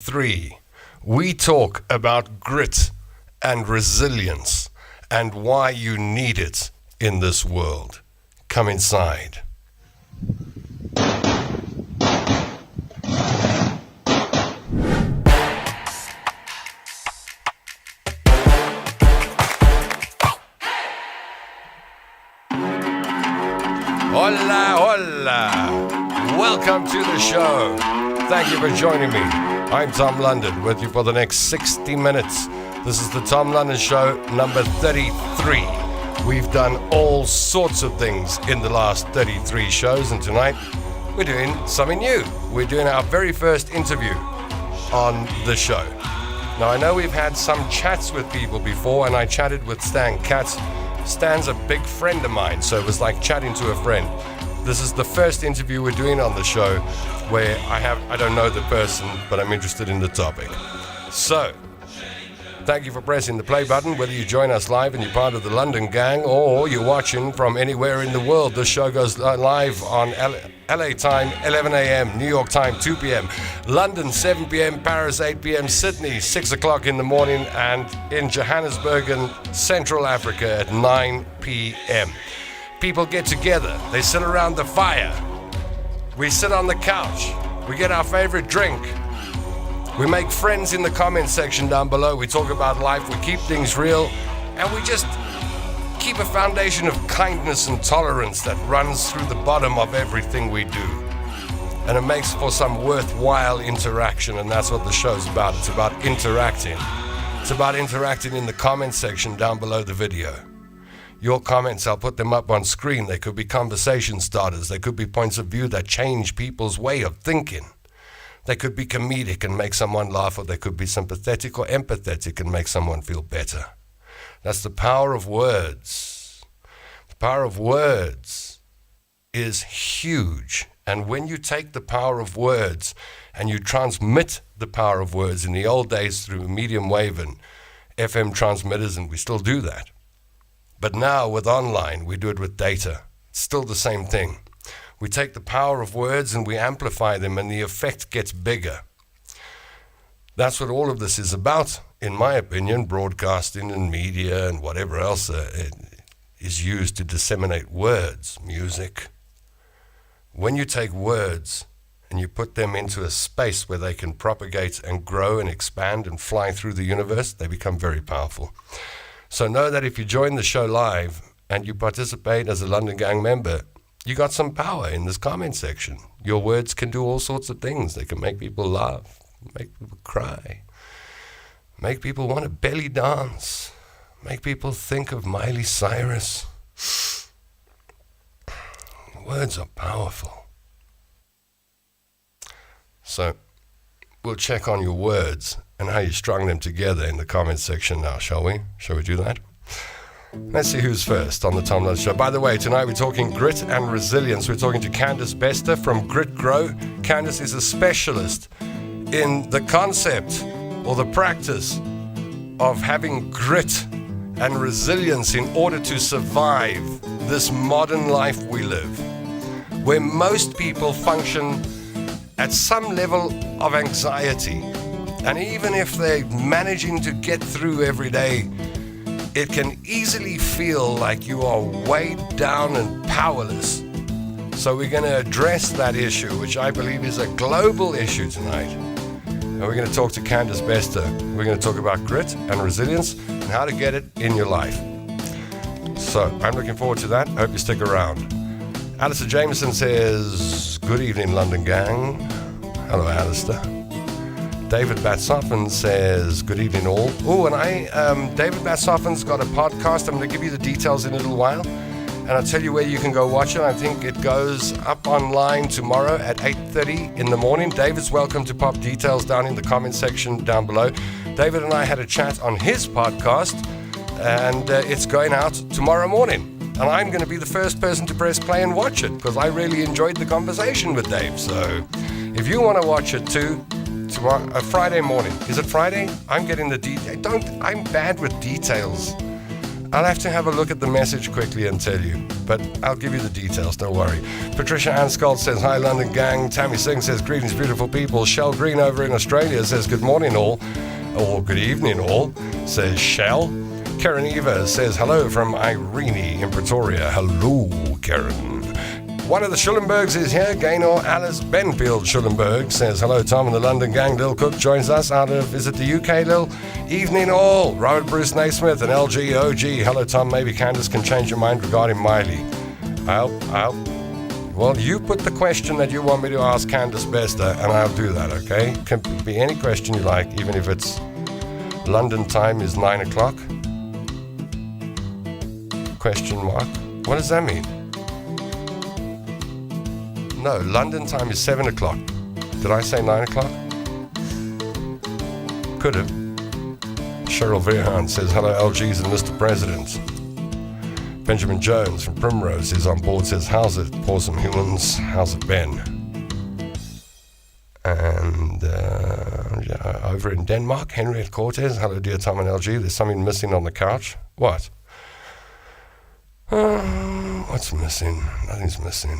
33. We talk about grit and resilience and why you need it in this world. Come inside. Hola, hola. Welcome to the show. Thank you for joining me. I'm Tom London with you for the next 60 minutes. This is the Tom London Show number 33. We've done all sorts of things in the last 33 shows, and tonight we're doing something new. We're doing our very first interview on the show. Now, I know we've had some chats with people before, and I chatted with Stan Katz. Stan's a big friend of mine, so it was like chatting to a friend. This is the first interview we're doing on the show where I don't know the person, but I'm interested in the topic. So, thank you for pressing the play button, whether you join us live and you're part of the London gang or you're watching from anywhere in the world. This show goes live on LA time, 11 a.m., New York time, 2 p.m., London, 7 p.m., Paris, 8 p.m., Sydney, 6 o'clock in the morning, and in Johannesburg and Central Africa at 9 p.m. People get together, they sit around the fire, we sit on the couch, we get our favorite drink, we make friends in the comment section down below, we talk about life, we keep things real, and we just keep a foundation of kindness and tolerance that runs through the bottom of everything we do. And it makes for some worthwhile interaction, and that's what the show's about. It's about interacting. It's about interacting in the comment section down below the video. Your comments, I'll put them up on screen. They could be conversation starters. They could be points of view that change people's way of thinking. They could be comedic and make someone laugh, or they could be sympathetic or empathetic and make someone feel better. That's the power of words. The power of words is huge. And when you take the power of words and you transmit the power of words, in the old days through medium wave and FM transmitters, and we still do that. But now with online, we do it with data. It's still the same thing. We take the power of words and we amplify them, and the effect gets bigger. That's what all of this is about, in my opinion. Broadcasting and media and whatever else is used to disseminate words, music. When you take words and you put them into a space where they can propagate and grow and expand and fly through the universe, they become very powerful. So know that if you join the show live and you participate as a London Gang member, you got some power in this comment section. Your words can do all sorts of things. They can make people laugh, make people cry, make people want to belly dance, make people think of Miley Cyrus. Words are powerful. So we'll check on your words and how you strung them together in the comment section now, shall we? Shall we do that? Let's see who's first on the Tom London Show. By the way, tonight we're talking grit and resilience. We're talking to Candace Bester from Grit Grow. Candace is a specialist in the concept or the practice of having grit and resilience in order to survive this modern life we live, where most people function at some level of anxiety. And even if they're managing to get through every day, it can easily feel like you are weighed down and powerless. So we're going to address that issue, which I believe is a global issue tonight. And we're going to talk to Candace Bester. We're going to talk about grit and resilience and how to get it in your life. So I'm looking forward to that. I hope you stick around. Alistair Jameson says, good evening, London Gang. Hello, Alistair. David Batsoffen says, good evening all. Oh, and David Batsoffin's got a podcast. I'm going to give you the details in a little while. And I'll tell you where you can go watch it. I think it goes up online tomorrow at 8:30 in the morning. David's welcome to pop details down in the comment section down below. David and I had a chat on his podcast, and it's going out tomorrow morning. And I'm going to be the first person to press play and watch it because I really enjoyed the conversation with Dave. So if you want to watch it too, tomorrow, Friday morning. Is it Friday? I'm getting the I'm bad with details. I'll have to have a look at the message quickly and tell you, but I'll give you the details, don't worry. Patricia Anscott says, hi London gang. Tammy Singh says, greetings beautiful people. Shell Green over in Australia says, good morning all, or good evening all, says Shell. Karen Eva says, hello from Irene in Pretoria. Hello, Karen. One of the Schulenbergs is here. Gaynor Alice Benfield Schulenberg says, hello, Tom and the London gang. Lil Cook joins us out of, is it the UK, Lil? Evening all. Robert Bruce Naismith and LG OG. Hello, Tom. Maybe Candace can change your mind regarding Miley. Well, you put the question that you want me to ask Candace Bester, and I'll do that, okay? Can be any question you like, even if it's London time is 9 o'clock. Question mark. What does that mean? No, London time is 7 o'clock. Did I say 9 o'clock? Could have. Cheryl Verhan says, hello LGs and Mr. President. Benjamin Jones from Primrose is on board, says, how's it, awesome humans? How's it been? And over in Denmark, Henriette Cortez, hello dear Tom and LG, there's something missing on the couch. What? What's missing? Nothing's missing.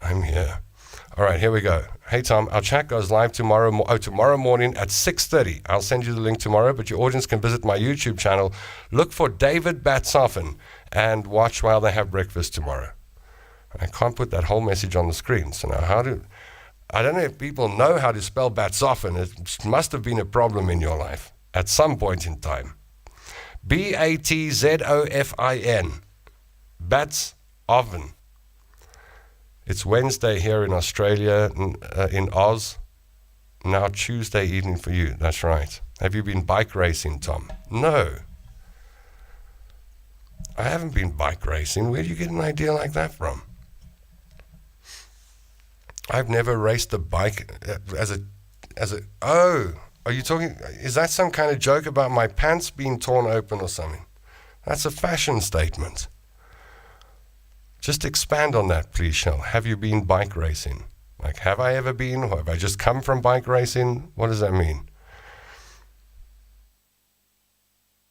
I'm here. All right, here we go. Hey, Tom, our chat goes live tomorrow morning at 6:30. I'll send you the link tomorrow, but your audience can visit my YouTube channel. Look for David Batsoffen and watch while they have breakfast tomorrow. I can't put that whole message on the screen. So now I don't know if people know how to spell Batsoffen. It must have been a problem in your life at some point in time. Batzofin. Batsoffen. It's Wednesday here in Australia, in Oz. Now Tuesday evening for you. That's right. Have you been bike racing, Tom? No. I haven't been bike racing. Where do you get an idea like that from? I've never raced a bike oh, are you talking, is that some kind of joke about my pants being torn open or something? That's a fashion statement. Just expand on that, please, Shell. Have you been bike racing? Like, have I ever been, or have I just come from bike racing? What does that mean?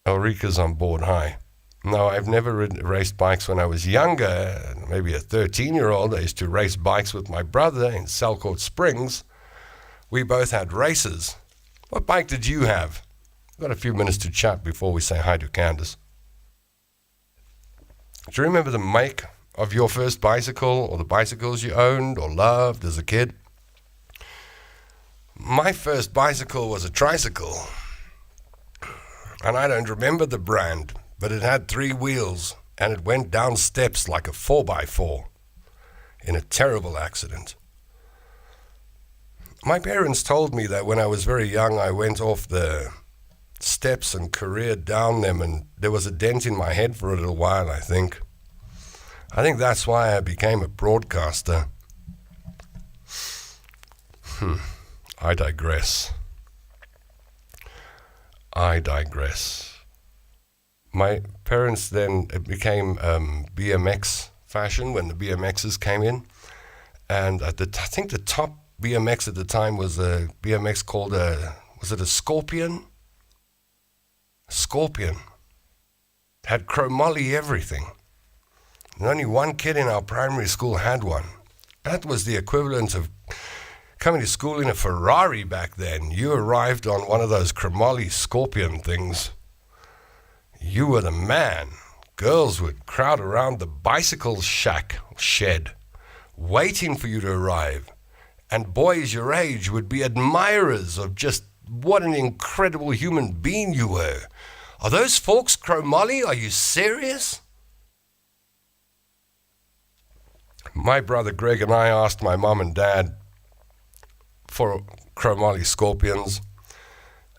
Ulrika's on board. Hi. No, I've never raced bikes when I was younger. Maybe a 13-year-old. I used to race bikes with my brother in Selcourt Springs. We both had races. What bike did you have? We've got a few minutes to chat before we say hi to Candace. Do you remember the make of your first bicycle, or the bicycles you owned or loved as a kid? My first bicycle was a tricycle, and I don't remember the brand, but it had 3 wheels, and it went down steps like a 4x4 in a terrible accident. My parents told me that when I was very young, I went off the steps and careered down them, and there was a dent in my head for a little while, I think. I think that's why I became a broadcaster. I digress. My parents then, it became BMX fashion when the BMXs came in. And I think the top BMX at the time was a BMX called was it a Scorpion? Scorpion. It had chromoly everything. And only one kid in our primary school had one. That was the equivalent of coming to school in a Ferrari back then. You arrived on one of those chromoly Scorpion things. You were the man. Girls would crowd around the bicycle shed, waiting for you to arrive. And boys your age would be admirers of just what an incredible human being you were. Are those folks chromoly? Are you serious? My brother Greg and I asked my mom and dad for chromoly Scorpions,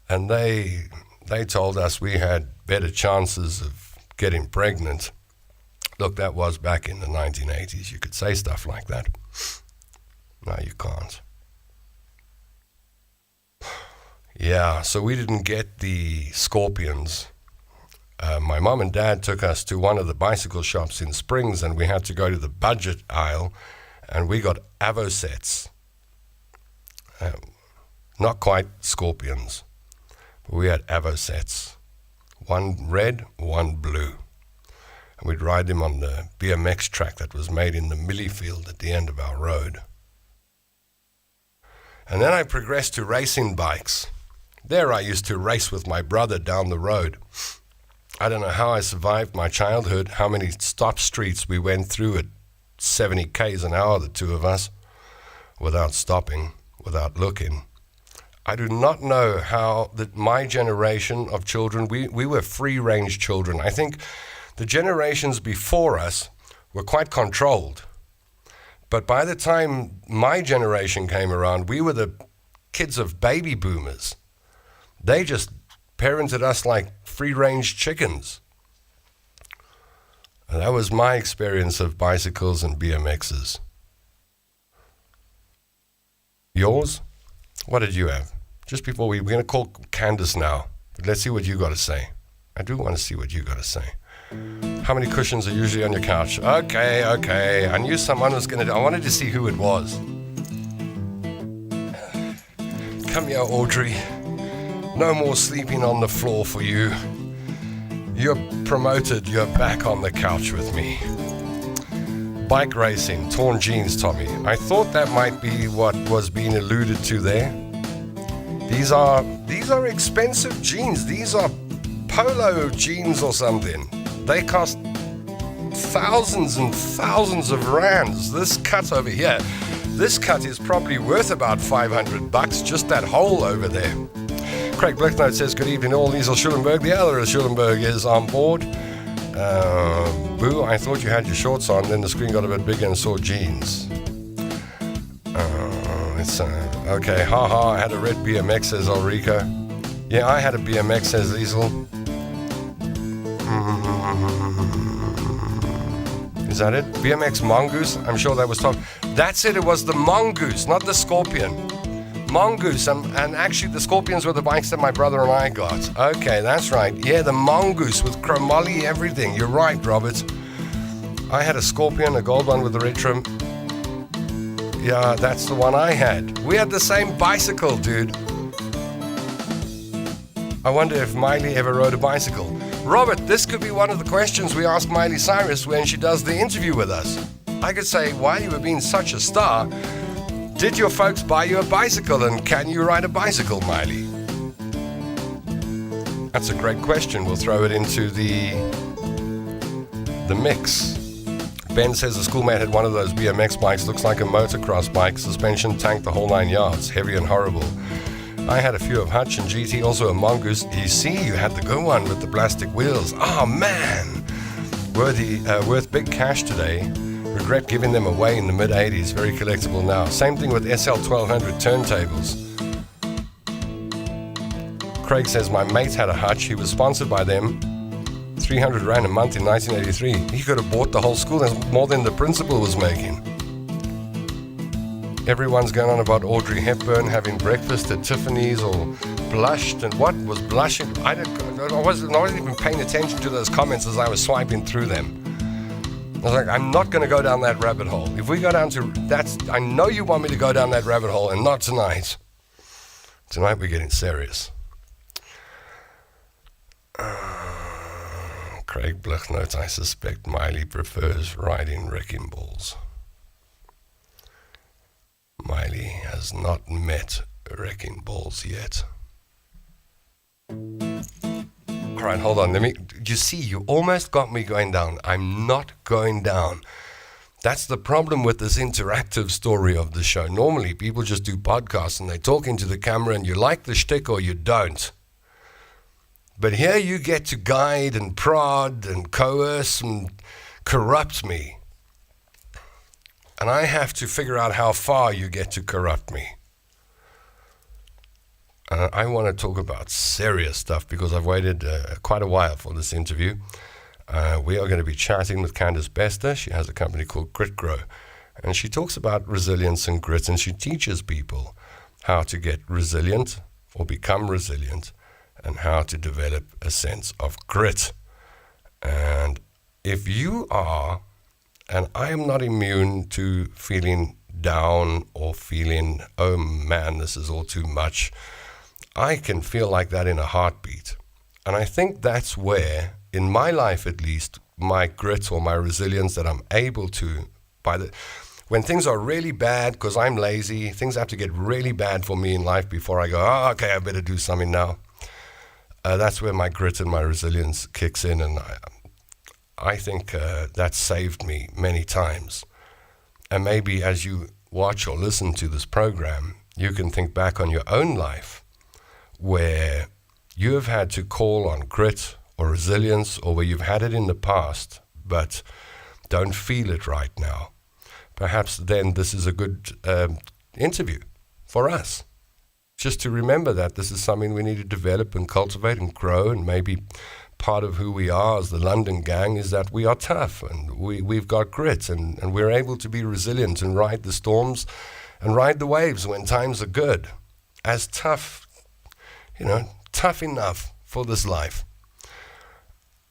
and they told us we had better chances of getting pregnant. Look, that was back in the 1980s. You could say stuff like that. No, you can't. Yeah, so we didn't get the Scorpions. My mom and dad took us to one of the bicycle shops in Springs, and we had to go to the budget aisle, and we got Avosets. Not quite Scorpions, but we had Avosets. One red, one blue. And we'd ride them on the BMX track that was made in the millie field at the end of our road. And then I progressed to racing bikes. There I used to race with my brother down the road. I don't know how I survived my childhood, how many stop streets we went through at 70 k's an hour, the two of us, without stopping, without looking. I do not know how my generation of children, we were free-range children. I think the generations before us were quite controlled. But by the time my generation came around, we were the kids of baby boomers. They just parented us like free-range chickens. And that was my experience of bicycles and BMXs. Yours? What did you have? Just before we're going to call Candace now. But let's see what you got to say. I do want to see what you got to say. How many cushions are usually on your couch? Okay. I knew someone was going to... I wanted to see who it was. Come here, Audrey. No more sleeping on the floor for you. You're promoted. You're back on the couch with me. Bike racing, torn jeans, Tommy. I thought that might be what was being alluded to there. These are expensive jeans. These are polo jeans or something. They cost thousands and thousands of rands. This cut over here, this cut is probably worth about $500, just that hole over there. Craig Blicknote says, good evening all, Liesel Schulenberg. The other Schulenberg is on board. Boo, I thought you had your shorts on, then the screen got a bit bigger and saw jeans. Okay, haha, I had a red BMX, says Ulrika. Yeah, I had a BMX, says Liesel. Is that it? BMX Mongoose? I'm sure that was talk. That's it was the Mongoose, not the Scorpion. Mongoose, and actually the Scorpions were the bikes that my brother and I got. Okay, that's right. Yeah, the Mongoose with chromoly, everything. You're right, Robert. I had a Scorpion, a gold one with the red trim. Yeah, that's the one I had. We had the same bicycle, dude. I wonder if Miley ever rode a bicycle. Robert, this could be one of the questions we ask Miley Cyrus when she does the interview with us. I could say, while you were being such a star, did your folks buy you a bicycle, and can you ride a bicycle, Miley? That's a great question. We'll throw it into the mix. Ben says the schoolmate had one of those BMX bikes, looks like a motocross bike, suspension, tank, the whole 9 yards, heavy and horrible. I had a few of Hutch and GT, also a Mongoose. You see, you had the good one with the plastic wheels. Oh man! Worth big cash today. Regret giving them away in the mid-80s. Very collectible now. Same thing with SL1200 turntables. Craig says, my mate had a Hutch. He was sponsored by them. 300 Rand a month in 1983. He could have bought the whole school. That's more than the principal was making. Everyone's going on about Audrey Hepburn having breakfast at Tiffany's or blushed. And what was blushing? I wasn't even paying attention to those comments as I was swiping through them. I was like, I'm not going to go down that rabbit hole. If we go down to I know you want me to go down that rabbit hole, and not tonight. Tonight we're getting serious. Craig Blich notes, I suspect Miley prefers riding wrecking balls. Miley has not met wrecking balls yet. All right, hold on. You see, you almost got me going down. I'm not going down. That's the problem with this interactive story of the show. Normally, people just do podcasts and they talk into the camera and you like the shtick or you don't. But here you get to guide and prod and coerce and corrupt me. And I have to figure out how far you get to corrupt me. I want to talk about serious stuff because I've waited quite a while for this interview. We are going to be chatting with Candace Bester. She has a company called Grit Grow. And she talks about resilience and grit, and she teaches people how to get resilient or become resilient and how to develop a sense of grit. And if you are, and I am not immune to feeling down or feeling, oh man, this is all too much. I can feel like that in a heartbeat. And I think that's where in my life at least, my grit or my resilience that I'm able to, when things are really bad, because I'm lazy, things have to get really bad for me in life before I go, oh, okay, I better do something now. That's where my grit and my resilience kicks in, and I think that saved me many times. And maybe as you watch or listen to this program, you can think back on your own life where you have had to call on grit or resilience, or where you've had it in the past but don't feel it right now. Perhaps then this is a good interview for us, just to remember that this is something we need to develop and cultivate and grow. And maybe part of who we are as the London gang is that we are tough, and we've got grit, and we're able to be resilient and ride the storms and ride the waves when times are good. As tough, tough enough for this life.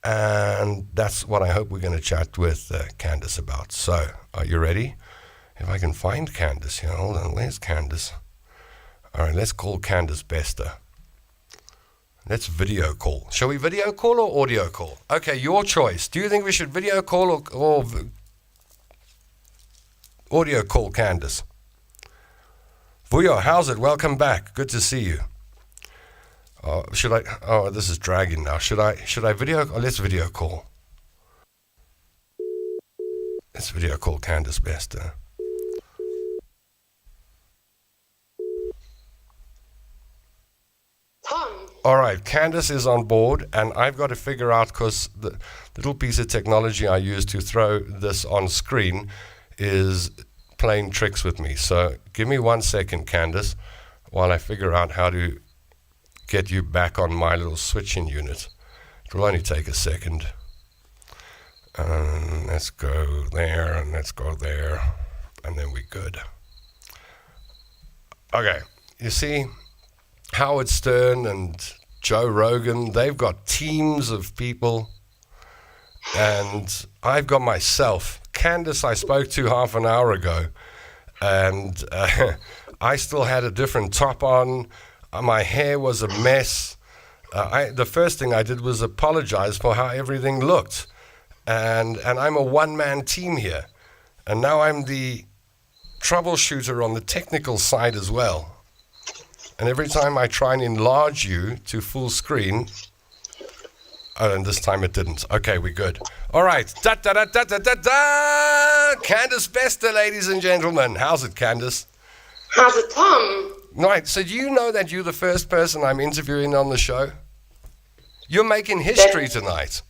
And that's what I hope we're going to chat with Candace about. So, are you ready? If I can find Candace here. Hold on, where's Candace? All right, let's call Candace Bester. Let's video call. Shall we video call or audio call? Okay, your choice. Do you think we should video call or audio call Candace? Vuyo, how's it? Welcome back. Good to see you. This is dragging now. Should I video? Let's video call. Let's video call Candace Bester. Tom. All right, Candace is on board, and I've got to figure out, because the little piece of technology I use to throw this on screen is playing tricks with me. So give me 1 second, Candace, while I figure out how to get you back on my little switching unit. It will only take a second. Let's go there, and let's go there, and then we're good. Okay, you see, Howard Stern and Joe Rogan, they've got teams of people, and I've got myself. Candace I spoke to half an hour ago, and I still had a different top on. My hair was a mess. The first thing I did was apologize for how everything looked. And I'm a one-man team here. And now I'm the troubleshooter on the technical side as well. And every time I try and enlarge you to full screen, and this time it didn't. Okay, we're good. All right. Da-da-da-da-da-da-da! Candace Bester, ladies and gentlemen. How's it, Candace? How's it, Tom? Right, so do you know that you're the first person I'm interviewing on the show? You're making history tonight.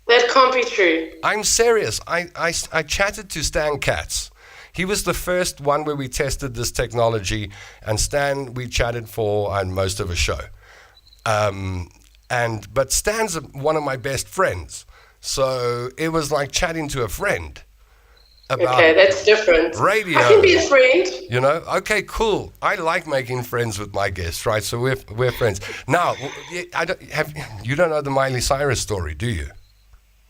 That can't be true. I'm serious. I chatted to Stan Katz. He was the first one where we tested this technology, and Stan we chatted for most of a show. But Stan's one of my best friends, so it was like chatting to a friend. Okay, that's different. Radio. I can be a friend. Okay, cool. I like making friends with my guests, right? So we're friends. Now, you don't know the Miley Cyrus story, do you?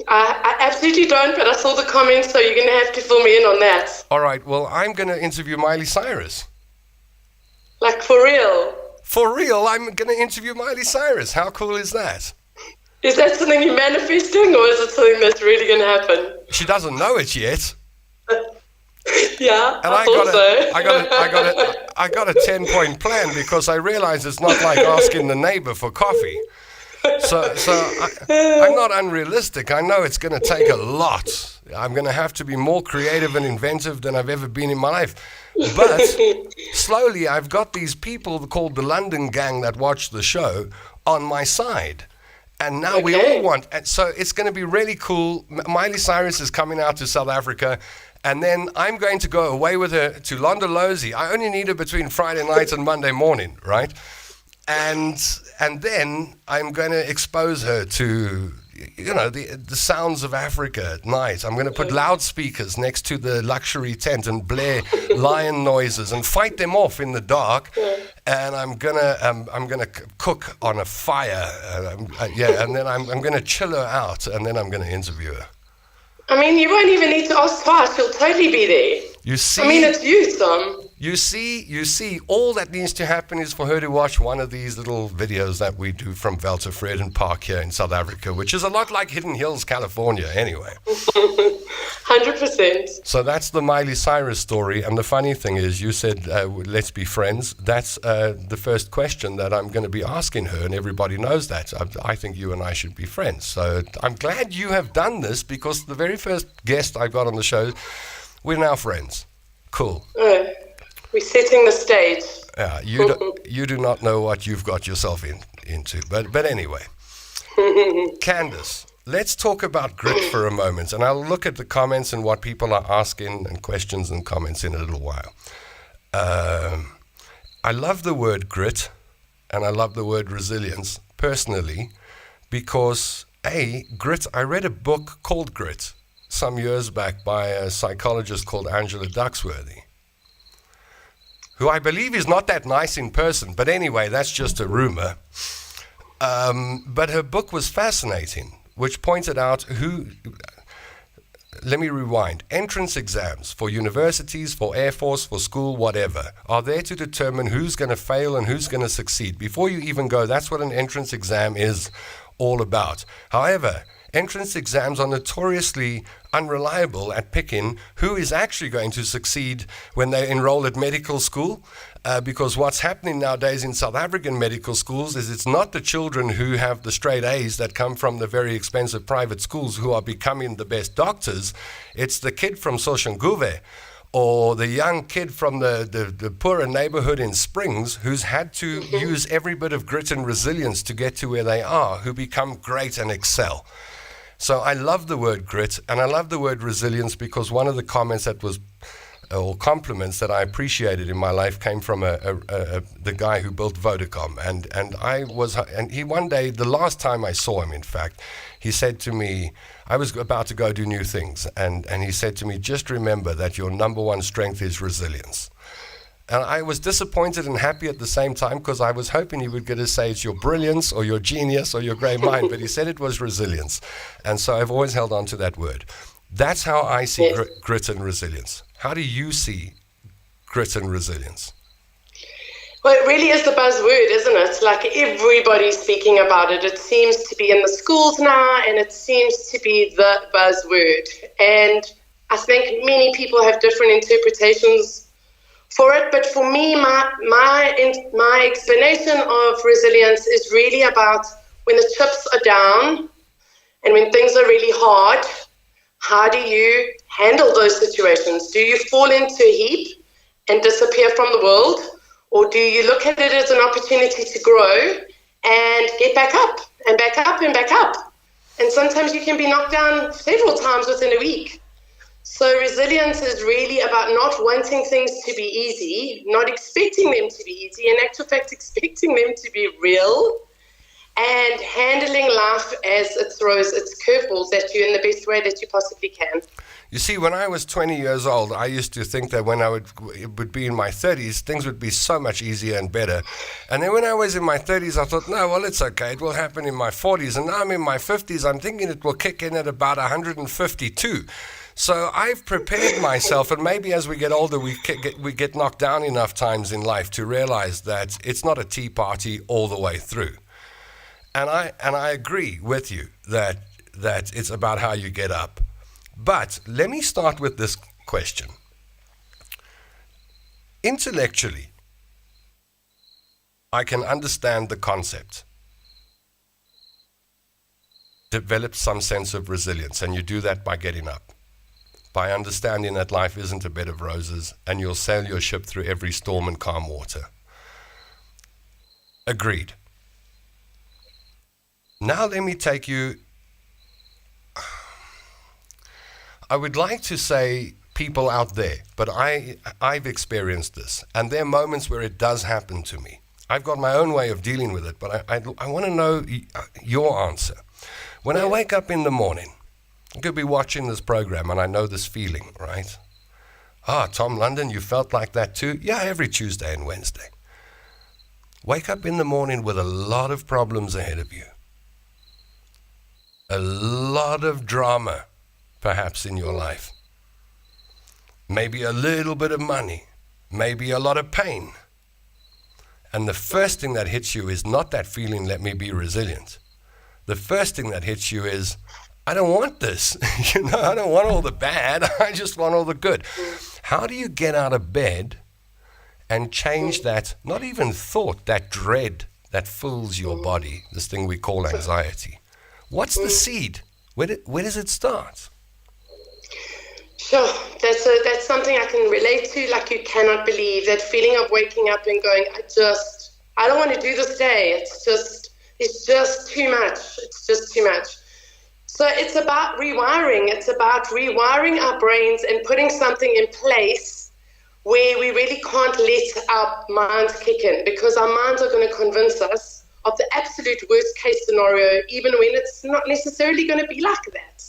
I absolutely don't, but I saw the comments, so you're going to have to fill me in on that. All right, well, I'm going to interview Miley Cyrus. Like, for real? For real, I'm going to interview Miley Cyrus. How cool is that? Is that something you're manifesting, or is it something that's really going to happen? She doesn't know it yet. Yeah, and I got a 10-point plan, because I realize it's not like asking the neighbor for coffee. So I'm not unrealistic. I know it's going to take a lot. I'm going to have to be more creative and inventive than I've ever been in my life. But slowly, I've got these people called the London gang that watch the show on my side. And now we all want, and so it's going to be really cool. Miley Cyrus is coming out to South Africa, and then I'm going to go away with her to Londolozi. I only need her between Friday night and Monday morning, right? And then I'm going to expose her to, the sounds of Africa at night. I'm going to put loudspeakers next to the luxury tent and blare lion noises and fight them off in the dark. And I'm gonna cook on a fire. And then I'm gonna chill her out, and then I'm gonna interview her. I mean, you won't even need to ask twice. She'll totally be there. You see? I mean, it's you, Tom. You see, all that needs to happen is for her to watch one of these little videos that we do from Veltervreden Park here in South Africa, which is a lot like Hidden Hills, California, anyway. 100%. So that's the Miley Cyrus story. And the funny thing is, you said, let's be friends. That's the first question that I'm going to be asking her, and everybody knows that. I think you and I should be friends. So I'm glad you have done this, because the very first guest I got on the show, we're now friends. Cool. We're setting the stage. You do not know what you've got yourself into. But anyway, Candace, let's talk about grit for a moment. And I'll look at the comments and what people are asking and questions and comments in a little while. I love the word grit and I love the word resilience personally because, grit, I read a book called Grit some years back by a psychologist called Angela Duxworthy, who I believe is not that nice in person, but anyway, that's just a rumor. But her book was fascinating, which pointed out let me rewind. Entrance exams for universities, for Air Force, for school, whatever, are there to determine who's going to fail and who's going to succeed. Before you even go, that's what an entrance exam is all about. However, entrance exams are notoriously unreliable at picking who is actually going to succeed when they enroll at medical school, because what's happening nowadays in South African medical schools is it's not the children who have the straight A's that come from the very expensive private schools who are becoming the best doctors. It's the kid from Soshanguve or the young kid from the poorer neighborhood in Springs who's had to use every bit of grit and resilience to get to where they are, who become great and excel. So I love the word grit and I love the word resilience because one of the comments that was, or compliments that I appreciated in my life came from the guy who built Vodacom. And he one day, the last time I saw him, in fact, he said to me, I was about to go do new things. And he said to me, just remember that your number one strength is resilience. And I was disappointed and happy at the same time because I was hoping he would get to say it's your brilliance or your genius or your great mind, but he said it was resilience. And so I've always held on to that word. That's how I see grit and resilience. How do you see grit and resilience? Well, it really is the buzzword, isn't it? Like everybody's speaking about it. It seems to be in the schools now, and it seems to be the buzzword. And I think many people have different interpretations for it, but for me, my explanation of resilience is really about when the chips are down and when things are really hard, how do you handle those situations? Do you fall into a heap and disappear from the world, or do you look at it as an opportunity to grow and get back up and back up and back up? And sometimes you can be knocked down several times within a week. So resilience is really about not wanting things to be easy, not expecting them to be easy, in actual fact expecting them to be real, and handling life as it throws its curveballs at you in the best way that you possibly can. You see, when I was 20 years old, I used to think that when it would be in my 30s, things would be so much easier and better. And then when I was in my 30s, I thought, no, well, it's okay. It will happen in my 40s. And now I'm in my 50s. I'm thinking it will kick in at about 152. So I've prepared myself, and maybe as we get older, we get knocked down enough times in life to realize that it's not a tea party all the way through. And I agree with you that it's about how you get up. But let me start with this question. Intellectually, I can understand the concept. Develop some sense of resilience, and you do that by getting up. By understanding that life isn't a bed of roses and you'll sail your ship through every storm and calm water. Agreed. Now let me take you, I would like to say people out there, but I've experienced this, and there are moments where it does happen to me. I've got my own way of dealing with it, but I want to know your answer. When I wake up in the morning, I could be watching this program and I know this feeling, right? Tom London, you felt like that too? Yeah, every Tuesday and Wednesday. Wake up in the morning with a lot of problems ahead of you. A lot of drama, perhaps, in your life. Maybe a little bit of money. maybe a lot of pain. And the first thing that hits you is not that feeling, let me be resilient. The first thing that hits you is, I don't want this. I don't want all the bad. I just want all the good. How do you get out of bed and change that, not even thought, that dread that fills your body, this thing we call anxiety? What's the seed? Where does it start? Sure, that's something I can relate to. Like, you cannot believe that feeling of waking up and going, I don't want to do this day. It's just too much. It's just too much. So it's about rewiring. It's about rewiring our brains and putting something in place where we really can't let our minds kick in, because our minds are going to convince us of the absolute worst case scenario, even when it's not necessarily going to be like that.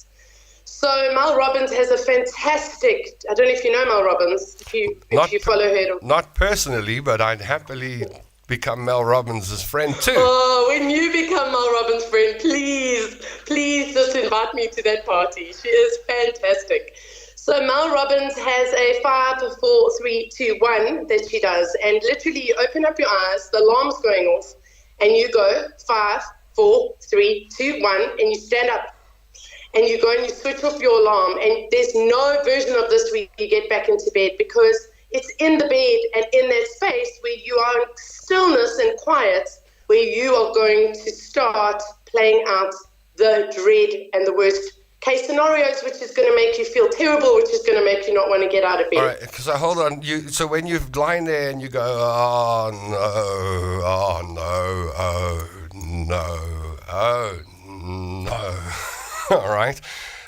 So Mel Robbins has a fantastic, I don't know if you know Mel Robbins, if you follow her. Not personally, but I'd happily become Mel Robbins' friend too. Oh, when you become Mel Robbins' friend, please just invite me to that party. She is fantastic. So Mel Robbins has a 5, 4, 3, 2, 1 that she does. And literally you open up your eyes, the alarm's going off, and you go 5, 4, 3, 2, 1, and you stand up. And you go and you switch off your alarm, and there's no version of this where you get back into bed, because it's in the bed and in that space where you are in stillness and quiet, where you are going to start playing out the dread and the worst case scenarios, which is going to make you feel terrible, which is going to make you not want to get out of bed. All right, because hold on. So when you're lying there and you go, oh no, oh no, oh no, oh no. All right.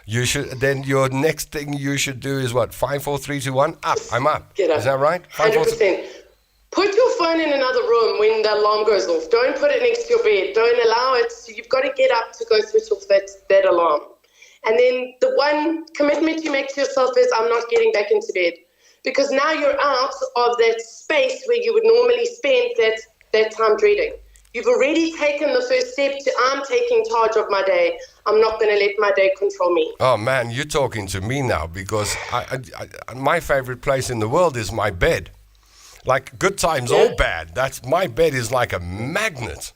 You should then. Your next thing you should do is what? 5, 4, 3, 2, 1. Up. I'm up. Get up. Is that right? 5, 100%. Put your phone in another room when the alarm goes off. Don't put it next to your bed. Don't allow it. You've got to get up to go switch off that alarm. And then the one commitment you make to yourself is, I'm not getting back into bed, because now you're out of that space where you would normally spend that time dreading. You've already taken the first step to, I'm taking charge of my day. I'm not going to let my day control me. Oh, man, you're talking to me now, because my favorite place in the world is my bed. Like, good times or bad, my bed is like a magnet.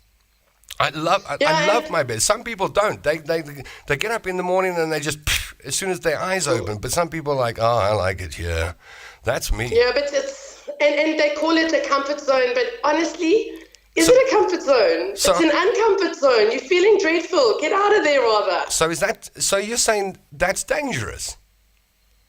I love my bed. Some people don't. They get up in the morning and they just, as soon as their eyes open. But some people are like, oh, I like it here. That's me. Yeah, but it's, and they call it a comfort zone, but honestly, is it a comfort zone? It's an uncomfort zone. You're feeling dreadful. Get out of there, rather. So you're saying that's dangerous?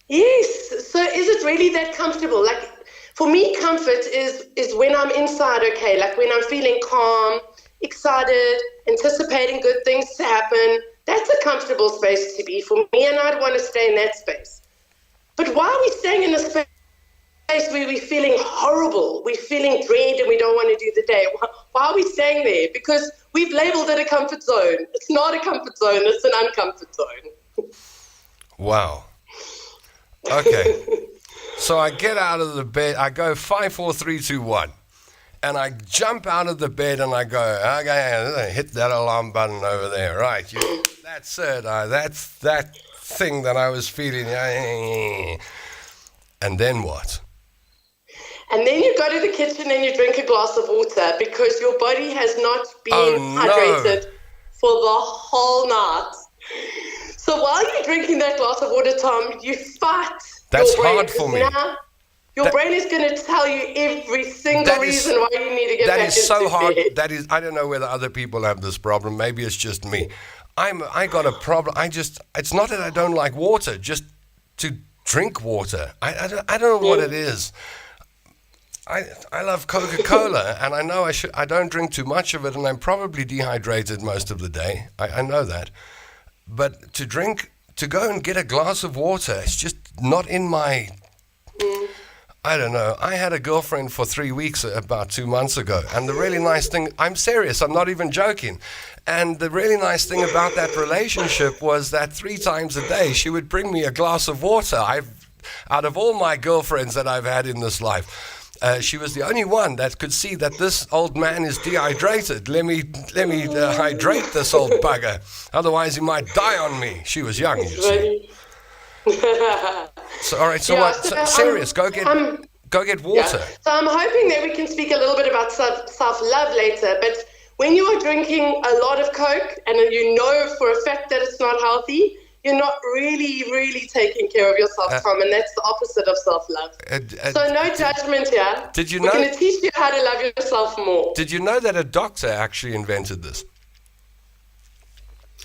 Yes. So is it really that comfortable? Like, for me, comfort is when I'm inside, okay, like when I'm feeling calm, excited, anticipating good things to happen. That's a comfortable space to be for me, and I'd want to stay in that space. But why are we staying in a space where we're feeling horrible, we're feeling dread, and we don't want to do the day? Why are we staying there? Because we've labeled it a comfort zone. It's not a comfort zone, it's an uncomfort zone. Wow. Okay. So I get out of the bed, I go 5, 4, 3, 2, 1. And I jump out of the bed and I go, okay, hit that alarm button over there. Right, that's it. That's that thing that I was feeling. And then what? And then you go to the kitchen and you drink a glass of water, because your body has not been hydrated for the whole night. So while you're drinking that glass of water, Tom, you fight. That's hard for me. Now, your brain is going to tell you every single reason why you need to get back into bed. That is so hard. That is, I don't know whether other people have this problem. Maybe it's just me. I got a problem. It's not that I don't like water, just to drink water. I don't know what it is. I love Coca-Cola, and I know I don't drink too much of it, and I'm probably dehydrated most of the day. I know that. But to go and get a glass of water, it's just not in my... I don't know. I had a girlfriend for 3 weeks about 2 months ago. And the really nice thing, I'm serious, I'm not even joking. And the really nice thing about that relationship was that 3 times a day, she would bring me a glass of water. Out of all my girlfriends that I've had in this life, she was the only one that could see that this old man is dehydrated. Let me hydrate this old bugger. Otherwise, he might die on me. She was young, you see. So, all right, so what? So, serious, go get... Go get water. Yeah. So I'm hoping that we can speak a little bit about self-love later, but when you are drinking a lot of Coke and you know for a fact that it's not healthy, you're not really taking care of yourself, Tom, and that's the opposite of self-love. So no judgment here. Did you We're know? going to teach you how to love yourself more. Did you know that a doctor actually invented this?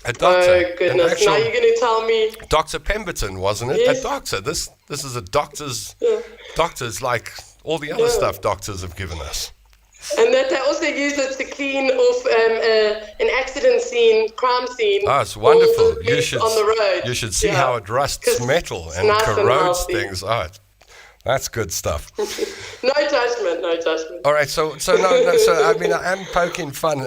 A doctor. Oh goodness! Now you're going to tell me. Dr. Pemberton, wasn't it? Yes. A doctor. This is a doctor's. Yeah. Doctors like all the other stuff doctors have given us. And that they also use it to clean off an accident scene, crime scene. Oh, it's wonderful. On the road. You should see how it rusts metal and nice corrodes and things. Oh, that's good stuff. No judgment. All right, so I mean, I'm poking fun,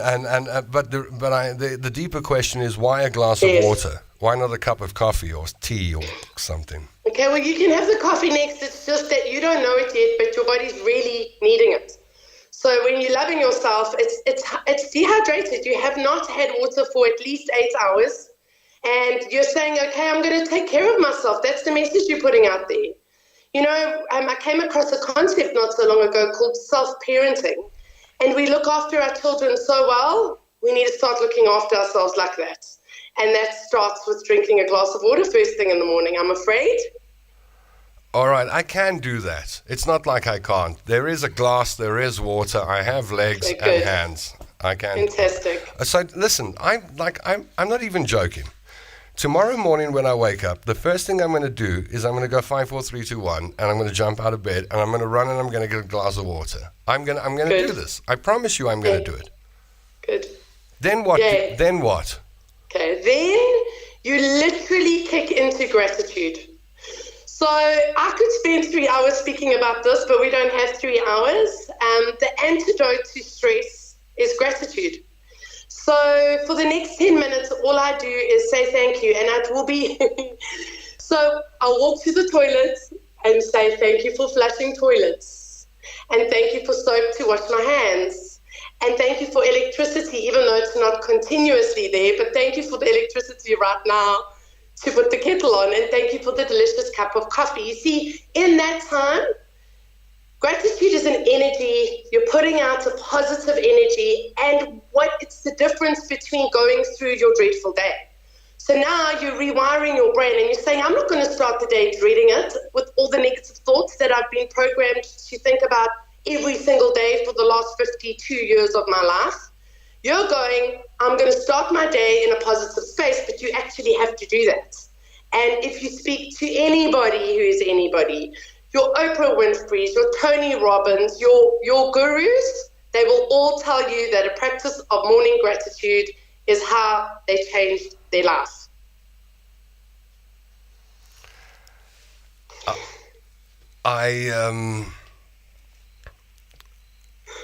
but the deeper question is, why a glass of water? Why not a cup of coffee or tea or something? Okay, well, you can have the coffee next. It's just that you don't know it yet, but your body's really needing it. So when you're loving yourself, it's dehydrated. You have not had water for at least 8 hours, and you're saying, okay, I'm going to take care of myself. That's the message you're putting out there. You know, I came across a concept not so long ago called self-parenting, and we look after our children so well, we need to start looking after ourselves like that. And that starts with drinking a glass of water first thing in the morning, I'm afraid. All right, I can do that. It's not like I can't. There is a glass, there is water. I have legs and hands. I can. Fantastic. So listen, I'm not even joking. Tomorrow morning when I wake up, the first thing I'm going to do is I'm going to go 5, 4, 3, 2, 1, and I'm going to jump out of bed and I'm going to run and I'm going to get a glass of water. I'm going to do this. I promise you I'm going to do it. Good. Then what? Yay. Then what? Okay, then you literally kick into gratitude. So I could spend 3 hours speaking about this, but we don't have 3 hours. The antidote to stress is gratitude. So for the next 10 minutes, all I do is say thank you, and it will be, so I'll walk to the toilet and say thank you for flushing toilets, and thank you for soap to wash my hands, and thank you for electricity, even though it's not continuously there, but thank you for the electricity right now to put the kettle on, and thank you for the delicious cup of coffee. You see, in that time, gratitude is an energy. You're putting out a positive energy, and it's the difference between going through your dreadful day. So now you're rewiring your brain, and you're saying, I'm not going to start the day dreading it with all the negative thoughts that I've been programmed to think about every single day for the last 52 years of my life. You're going, I'm going to start my day in a positive space, but you actually have to do that. And if you speak to anybody who is anybody, your Oprah Winfrey's, your Tony Robbins, your gurus, they will all tell you that a practice of morning gratitude is how they changed their life.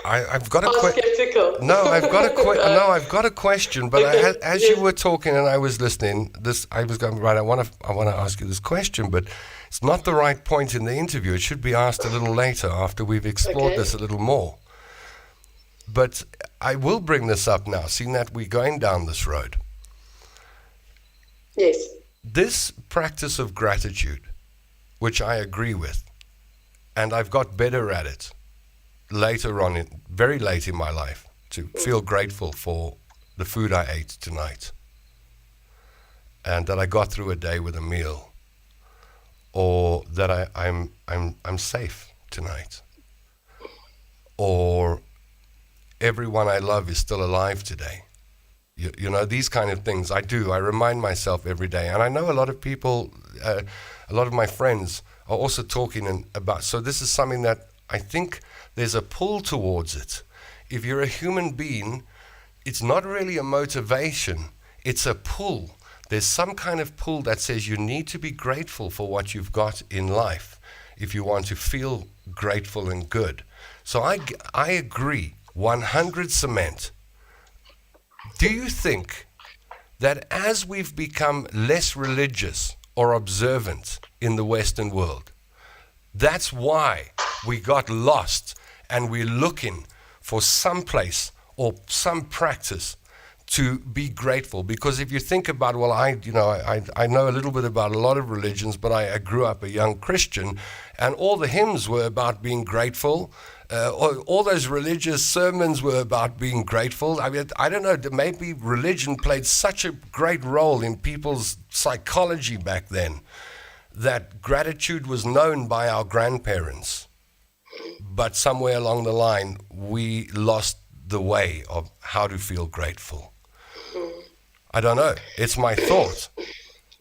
I've got a question. I've got a question. But okay. as you were talking and I was listening, I was going right. I want to ask you this question, but it's not the right point in the interview. It should be asked a little later after we've explored this a little more. But I will bring this up now, seeing that we're going down this road. Yes. This practice of gratitude, which I agree with, and I've got better at it later on, very late in my life, to feel grateful for the food I ate tonight, and that I got through a day with a meal, or that I'm safe tonight, or everyone I love is still alive today. You know, these kind of things I do. I remind myself every day. And I know a lot of people, a lot of my friends are also talking about. So this is something that I think there's a pull towards it. If you're a human being, it's not really a motivation. It's a pull. There's some kind of pull that says you need to be grateful for what you've got in life if you want to feel grateful and good. So I agree, 100%. Do you think that as we've become less religious or observant in the Western world, that's why we got lost and we're looking for some place or some practice to be grateful, because if you think about, well, I know a little bit about a lot of religions, but I grew up a young Christian, and all the hymns were about being grateful. All those religious sermons were about being grateful. I mean, I don't know, maybe religion played such a great role in people's psychology back then that gratitude was known by our grandparents. But somewhere along the line, we lost the way of how to feel grateful. I don't know. It's my thought.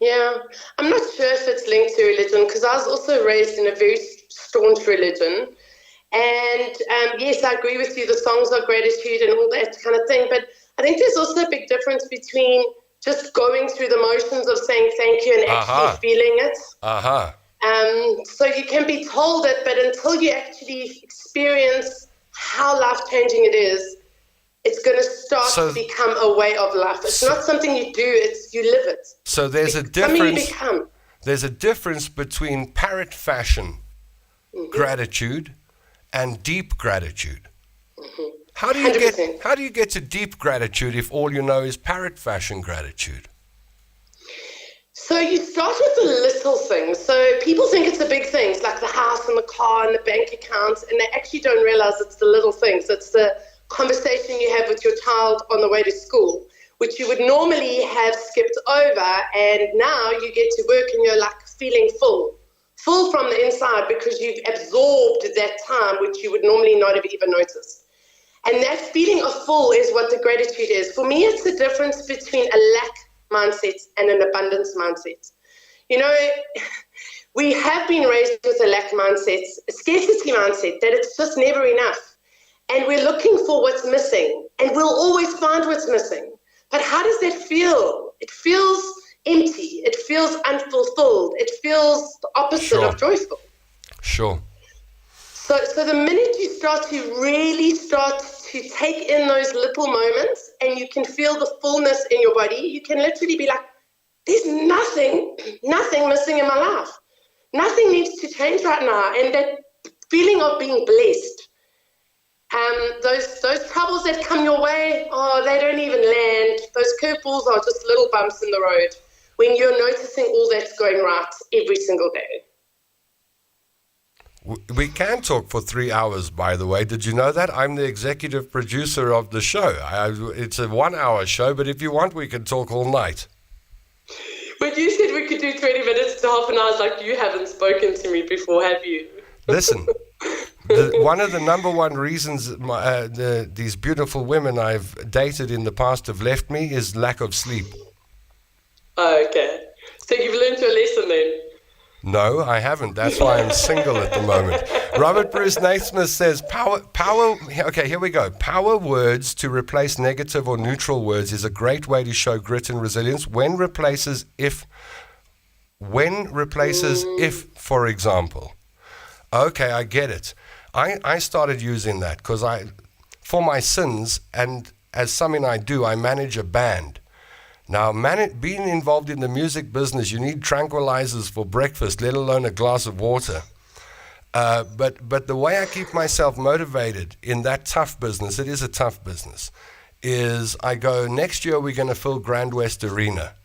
Yeah. I'm not sure if it's linked to religion, because I was also raised in a very staunch religion. And yes, I agree with you. The songs are gratitude and all that kind of thing. But I think there's also a big difference between just going through the motions of saying thank you and actually feeling it. So you can be told it, but until you actually experience how life-changing it is, it's going to start to become a way of life. It's not something you do, it's you live it. So there's a difference. There's a difference between parrot fashion gratitude and deep gratitude. How do you get to deep gratitude if all you know is parrot fashion gratitude? So you start with the little things. So people think it's the big things, like the house and the car and the bank accounts, and they actually don't realize it's the little things. It's the conversation you have with your child on the way to school, which you would normally have skipped over, and now you get to work and you're like feeling full from the inside because you've absorbed that time, which you would normally not have even noticed. And that feeling of full is what the gratitude is. For me, it's the difference between a lack mindset and an abundance mindset. You know, we have been raised with a lack mindset, a scarcity mindset, that it's just never enough. And we're looking for what's missing, and we'll always find what's missing. But how does that feel? It feels empty. It feels unfulfilled. It feels the opposite of joyful. Sure. So the minute you start to really start to take in those little moments and you can feel the fullness in your body, you can literally be like, there's nothing missing in my life. Nothing needs to change right now. And that feeling of being blessed, those troubles that come your way, they don't even land. Those curveballs are just little bumps in the road when you're noticing all that's going right every single day. We can talk for 3 hours, by the way. Did you know that? I'm the executive producer of the show. It's a 1-hour show, but if you want, we can talk all night. When you said we could do 20 minutes to half an hour, I was like, you haven't spoken to me before, have you? Listen, one of the number one reasons these beautiful women I've dated in the past have left me is lack of sleep. Oh, okay. So you've learned your lesson then? No, I haven't. That's why I'm single at the moment. Robert Bruce Naismith says, power, okay, here we go. Power words to replace negative or neutral words is a great way to show grit and resilience when replaces if, for example. Okay, I get it. I started using that because for my sins, and as something I do, I manage a band. Now, being involved in the music business, you need tranquilizers for breakfast, let alone a glass of water. But the way I keep myself motivated in that tough business, it is a tough business, is I go, next year we're going to fill Grand West Arena.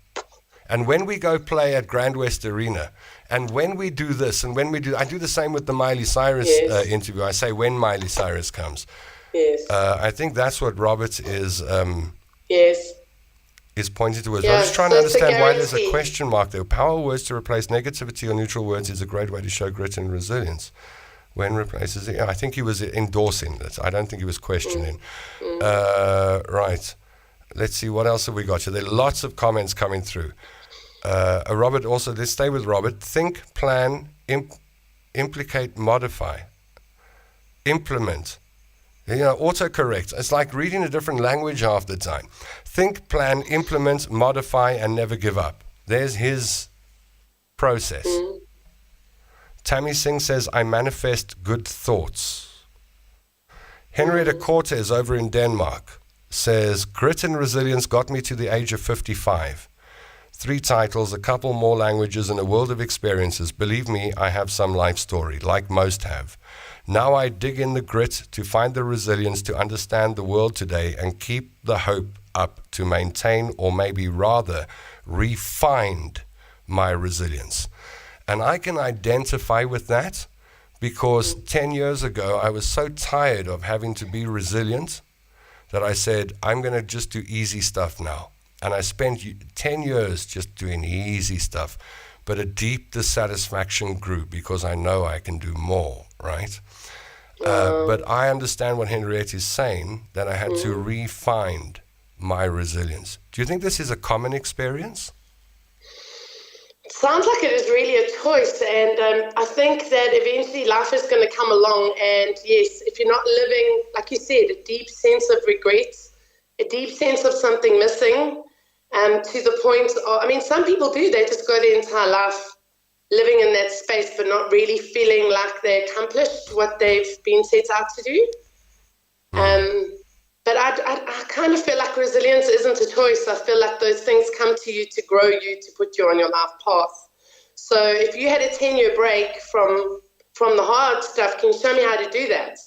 And when we go play at Grand West Arena, and when we do this, and when we do, I do the same with the Miley Cyrus interview. I say when Miley Cyrus comes. Yes. I think that's what Robert is pointing towards. Yeah, I'm just trying to understand why there's a question mark there. Power words to replace negativity or neutral words is a great way to show grit and resilience. When replaces it, I think he was endorsing it. I don't think he was questioning. Right. Let's see, what else have we got here? There are lots of comments coming through. Robert also, let's stay with Robert. Think, plan, implicate, modify, implement. Autocorrect. It's like reading a different language half the time. Think, plan, implement, modify, and never give up. There's his process. Tammy Singh says, I manifest good thoughts. Henrietta Cortez over in Denmark says, grit and resilience got me to the age of 55. 3 titles, a couple more languages, and a world of experiences. Believe me, I have some life story, like most have. Now I dig in the grit to find the resilience to understand the world today and keep the hope up to maintain, or maybe rather refined my resilience. And I can identify with that because 10 years ago, I was so tired of having to be resilient that I said, I'm going to just do easy stuff now. And I spent 10 years just doing easy stuff. But a deep dissatisfaction grew because I know I can do more, right? But I understand what Henriette is saying, that I had to refine my resilience. Do you think this is a common experience? Sounds like it is really a choice, and I think that eventually life is going to come along, and yes, if you're not living, like you said, a deep sense of regret, a deep sense of something missing, to the point of, I mean, some people do, they just go their entire life living in that space but not really feeling like they accomplished what they've been set out to do. But I kind of feel like resilience isn't a choice. I feel like those things come to you to grow you, to put you on your life path. So if you had a 10-year break from the hard stuff, can you show me how to do that?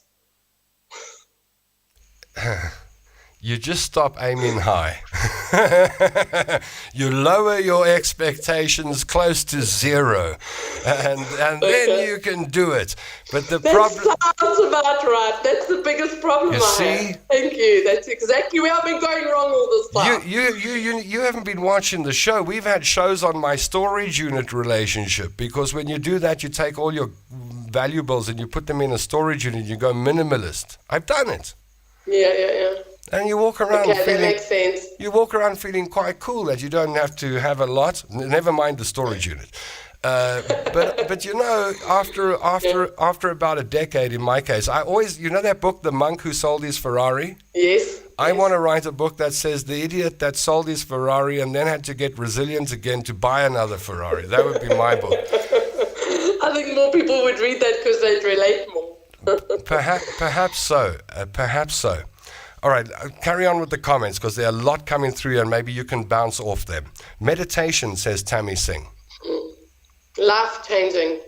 You just stop aiming high. You lower your expectations close to zero, and then you can do it. But the problem sounds about right. That's the biggest problem you see? have. Thank you. That's exactly where I've been going wrong all this time. You haven't been watching the show. We've had shows on my storage unit relationship, because when you do that, you take all your valuables and you put them in a storage unit. You go minimalist. I've done it. Yeah. And you walk around that makes sense. You walk around feeling quite cool that you don't have to have a lot. Never mind the storage unit. But you know, after about a decade, in my case, I always, you know that book, The Monk Who Sold His Ferrari? Yes. I want to write a book that says the idiot that sold his Ferrari and then had to get resilient again to buy another Ferrari. That would be my book. I think more people would read that because they'd relate more. Perhaps so. Perhaps so. All right, carry on with the comments, because there are a lot coming through and maybe you can bounce off them. Meditation, says Tammy Singh. Life-changing.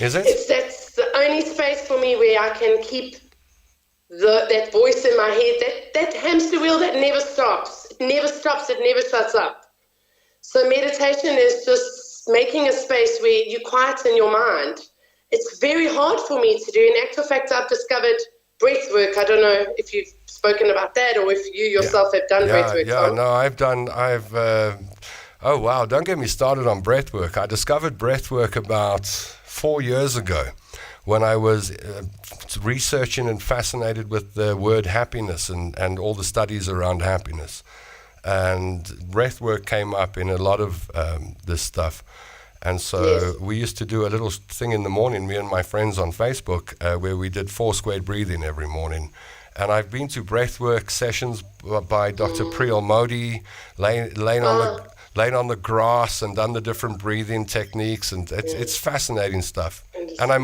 Is it? That's the only space for me where I can keep that voice in my head, that hamster wheel that never stops. It never stops, it never shuts up. So meditation is just making a space where you quieten your mind. It's very hard for me to do. In actual fact, I've discovered breath work. I don't know if you've spoken about that or if you yourself have done breath work. Oh wow, don't get me started on breath work. I discovered breath work about 4 years ago when I was researching and fascinated with the word happiness and all the studies around happiness. And breath work came up in a lot of this stuff. And so we used to do a little thing in the morning, me and my friends on Facebook, where we did 4 squared breathing every morning. And I've been to breathwork sessions by Dr. Priyal Modi, laying on the grass and done the different breathing techniques, and it's fascinating stuff. And I'm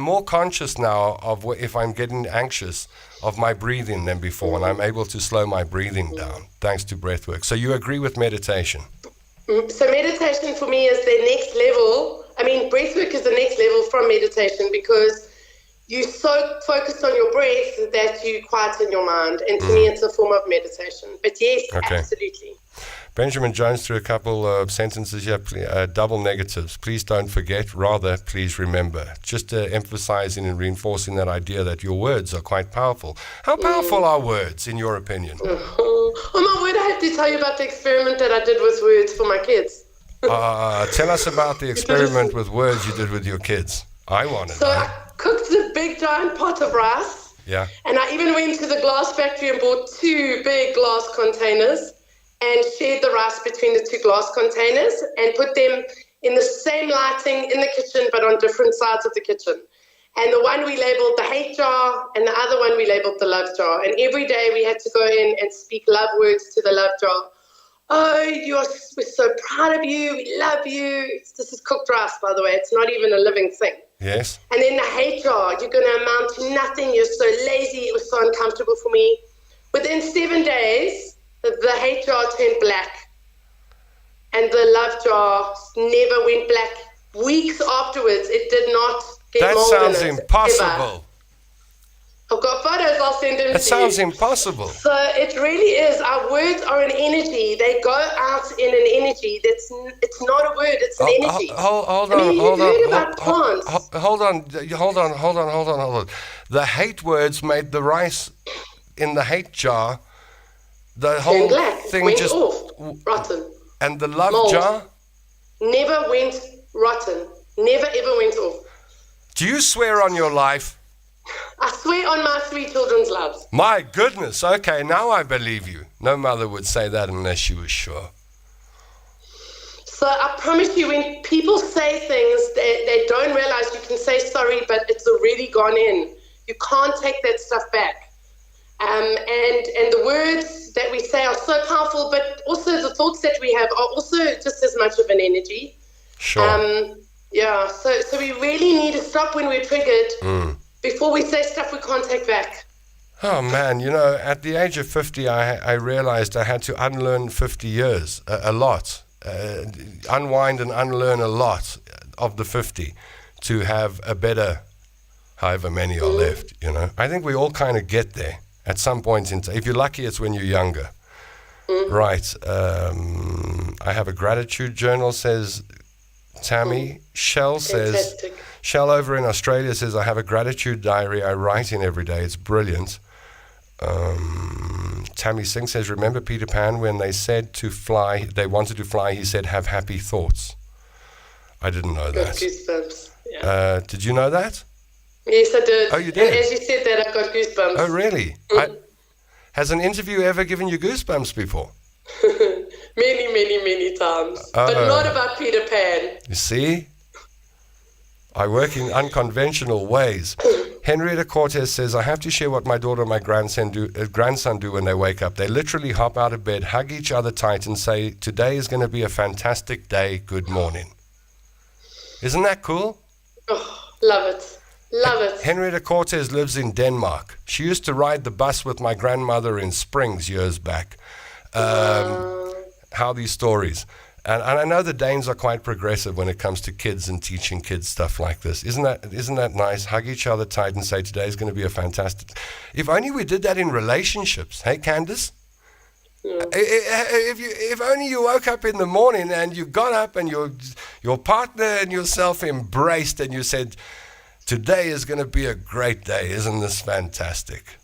more conscious now of if I'm getting anxious of my breathing than before, and I'm able to slow my breathing down thanks to breathwork. So you agree with meditation? So meditation for me is the next level. I mean, breathwork is the next level from meditation, because you're so focused on your breath that you quieten your mind. And to me, it's a form of meditation. But yes, absolutely. Benjamin Jones threw a couple of sentences here, double negatives. Please don't forget, rather, please remember. Just emphasizing and reinforcing that idea that your words are quite powerful. How powerful are words, in your opinion? Oh, my word, I have to tell you about the experiment that I did with words for my kids. Tell us about the experiment with words you did with your kids. I want to know. I cooked a big giant pot of rice. Yeah. And I even went to the glass factory and bought 2 big glass containers and shared the rice between the 2 glass containers and put them in the same lighting in the kitchen, but on different sides of the kitchen. And the one we labeled the hate jar, and the other one we labeled the love jar. And every day we had to go in and speak love words to the love jar. Oh, we're so proud of you. We love you. This is cooked rice, by the way. It's not even a living thing. Yes. And then the hate jar, you're going to amount to nothing. You're so lazy. It was so uncomfortable for me. Within 7 days, the hate jar turned black. And the love jar never went black. Weeks afterwards, it did not get That mold sounds in it, impossible. ever. I've got photos, I'll send them to you. That sounds impossible. So it really is. Our words are an energy. They go out in an energy. It's not a word, it's an energy. Hold I mean, on, you've heard about plants. Hold on. The hate words made the rice in the hate jar. The whole thing went just off, rotten. And the love Mold. jar Never went rotten. Never ever went off. Do you swear on your life? I swear on my 3 children's lives. My goodness. Okay, now I believe you. No mother would say that unless she was sure. So I promise you, when people say things, they don't realize you can say sorry, but it's already gone in. You can't take that stuff back. And the words that we say are so powerful, but also the thoughts that we have are also just as much of an energy. Sure. Yeah, so we really need to stop when we're triggered before we say stuff we can't take back. Oh, man, you know, at the age of 50, I realized I had to unlearn 50 years, a lot. Unwind and unlearn a lot of the 50 to have a better, however many are left, you know. I think we all kind of get there at some point in time. If you're lucky, it's when you're younger. Right. I have a gratitude journal, says Tammy. Shell says, Fantastic. Shell over in Australia says, I have a gratitude diary I write in every day. It's brilliant. Tammy Singh says, remember Peter Pan when they said to fly, they wanted to fly, he said, have happy thoughts. I didn't know Got that. goosebumps. Yeah. Did you know that? Yes, I did. Oh, you did? And as you said that, I got goosebumps. Oh, really? Has an interview ever given you goosebumps before? Many, many, many times. But not about Peter Pan. You see? I work in unconventional ways. Henrietta Cortez says, I have to share what my daughter and my grandson do when they wake up. They literally hop out of bed, hug each other tight and say, today is going to be a fantastic day, good morning. Isn't that cool? Oh, love it. Love it. Henrietta Cortez lives in Denmark. She used to ride the bus with my grandmother in Springs years back. How these stories. And I know the Danes are quite progressive when it comes to kids and teaching kids stuff like this. Isn't that nice? Hug each other tight and say, today's going to be a fantastic... If only we did that in relationships. Hey, Candace? Yeah. If only you woke up in the morning and you got up and your partner and yourself embraced and you said, today is going to be a great day. Isn't this fantastic?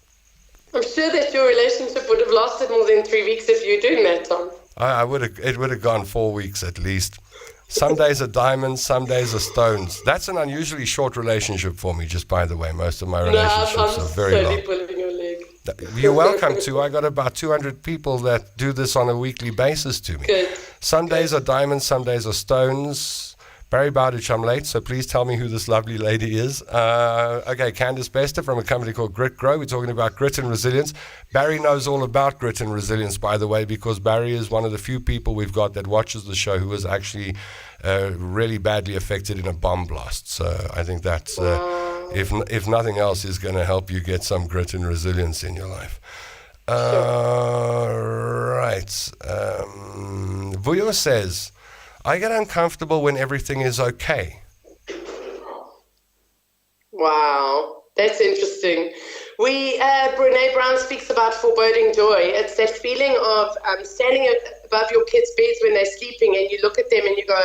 I'm sure that your relationship would have lasted more than 3 weeks if you were doing that, Tom. It would have gone 4 weeks at least. Some days are diamonds, some days are stones. That's an unusually short relationship for me, just by the way. Most of my relationships are very long. I'm pulling your leg. You're welcome to. I got about 200 people that do this on a weekly basis to me. Good. Some days are diamonds, some days are stones. Barry Bowditch, I'm late, so please tell me who this lovely lady is. Okay, Candace Bester from a company called Grit Grow. We're talking about grit and resilience. Barry knows all about grit and resilience, by the way, because Barry is one of the few people we've got that watches the show who was actually really badly affected in a bomb blast. So I think that's, if nothing else, is going to help you get some grit and resilience in your life. Right. Vuyo says, I get uncomfortable when everything is okay. Wow, that's interesting. Brene Brown speaks about foreboding joy. It's that feeling of standing above your kids' beds when they're sleeping and you look at them and you go,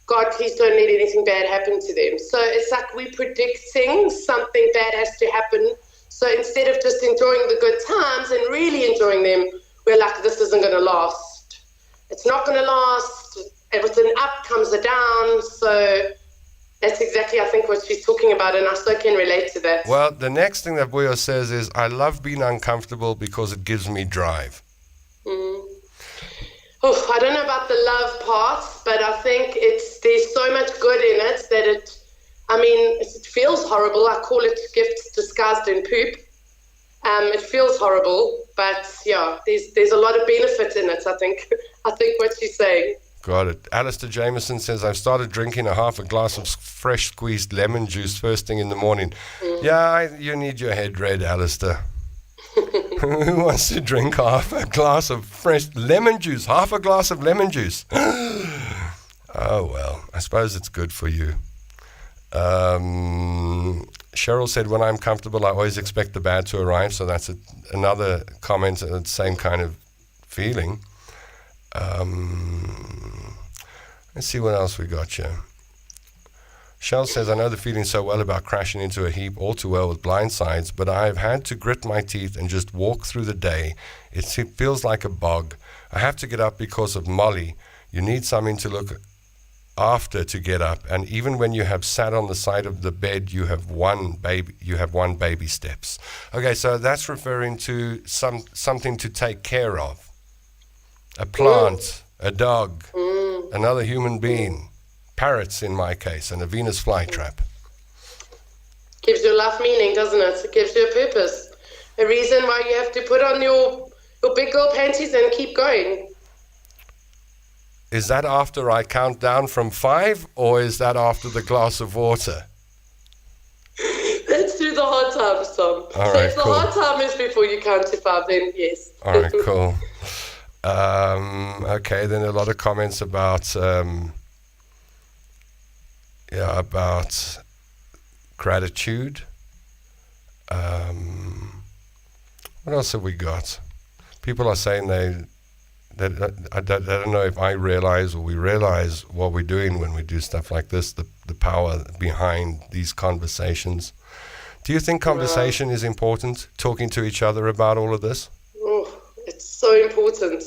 God, please don't let anything bad happen to them. So it's like we predict things, something bad has to happen. So instead of just enjoying the good times and really enjoying them, we're like, this isn't going to last. It's not going to last. And with an up comes a down, so that's exactly, I think, what she's talking about, and I so can relate to that. Well, the next thing that Buyo says is, I love being uncomfortable because it gives me drive. I don't know about the love part, but I think there's so much good in it that it feels horrible. I call it gifts disguised in poop. It feels horrible, but yeah, there's a lot of benefit in it, I think what she's saying. Got it. Alistair Jameson says, I've started drinking half a glass of fresh squeezed lemon juice first thing in the morning. Yeah, you need your head read, Alistair. Who wants to drink half a glass of fresh lemon juice? Half a glass of lemon juice. Oh, well, I suppose it's good for you. Cheryl said, when I'm comfortable, I always expect the bad to arrive. So that's another comment, the same kind of feeling. Let's see what else we got here. Shell says, I know the feeling so well about crashing into a heap all too well with blind sides, but I've had to grit my teeth and just walk through the day. It feels like a bog. I have to get up because of Molly. You need something to look after to get up, and even when you have sat on the side of the bed, you have one baby steps. Okay, so that's referring to something to take care of. A plant, a dog, another human being. Parrots in my case, and a Venus flytrap. Gives your life meaning, doesn't it? It gives you a purpose. A reason why you have to put on your big girl panties and keep going. Is that after I count down from 5, or is that after the glass of water? That's through the hard times, Tom. All so right, if the cool. hard time is before you count to 5, then yes. All right, cool. Okay, then a lot of comments about about gratitude. What else have we got? People are saying that I don't know if I realize or we realize what we're doing when we do stuff like this, the power behind these conversations. Do you think conversation is important, talking to each other about all of this? Oh, it's so important.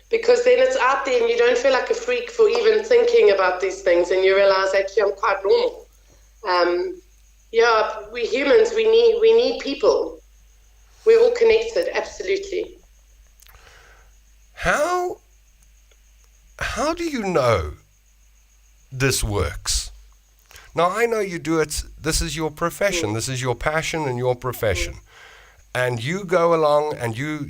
Because then it's out there and you don't feel like a freak for even thinking about these things, and you realize actually I'm quite normal. We humans, we need people. We're all connected, absolutely. How do you know this works? Now, I know you do it, this is your profession, this is your passion and your profession. And you go along and you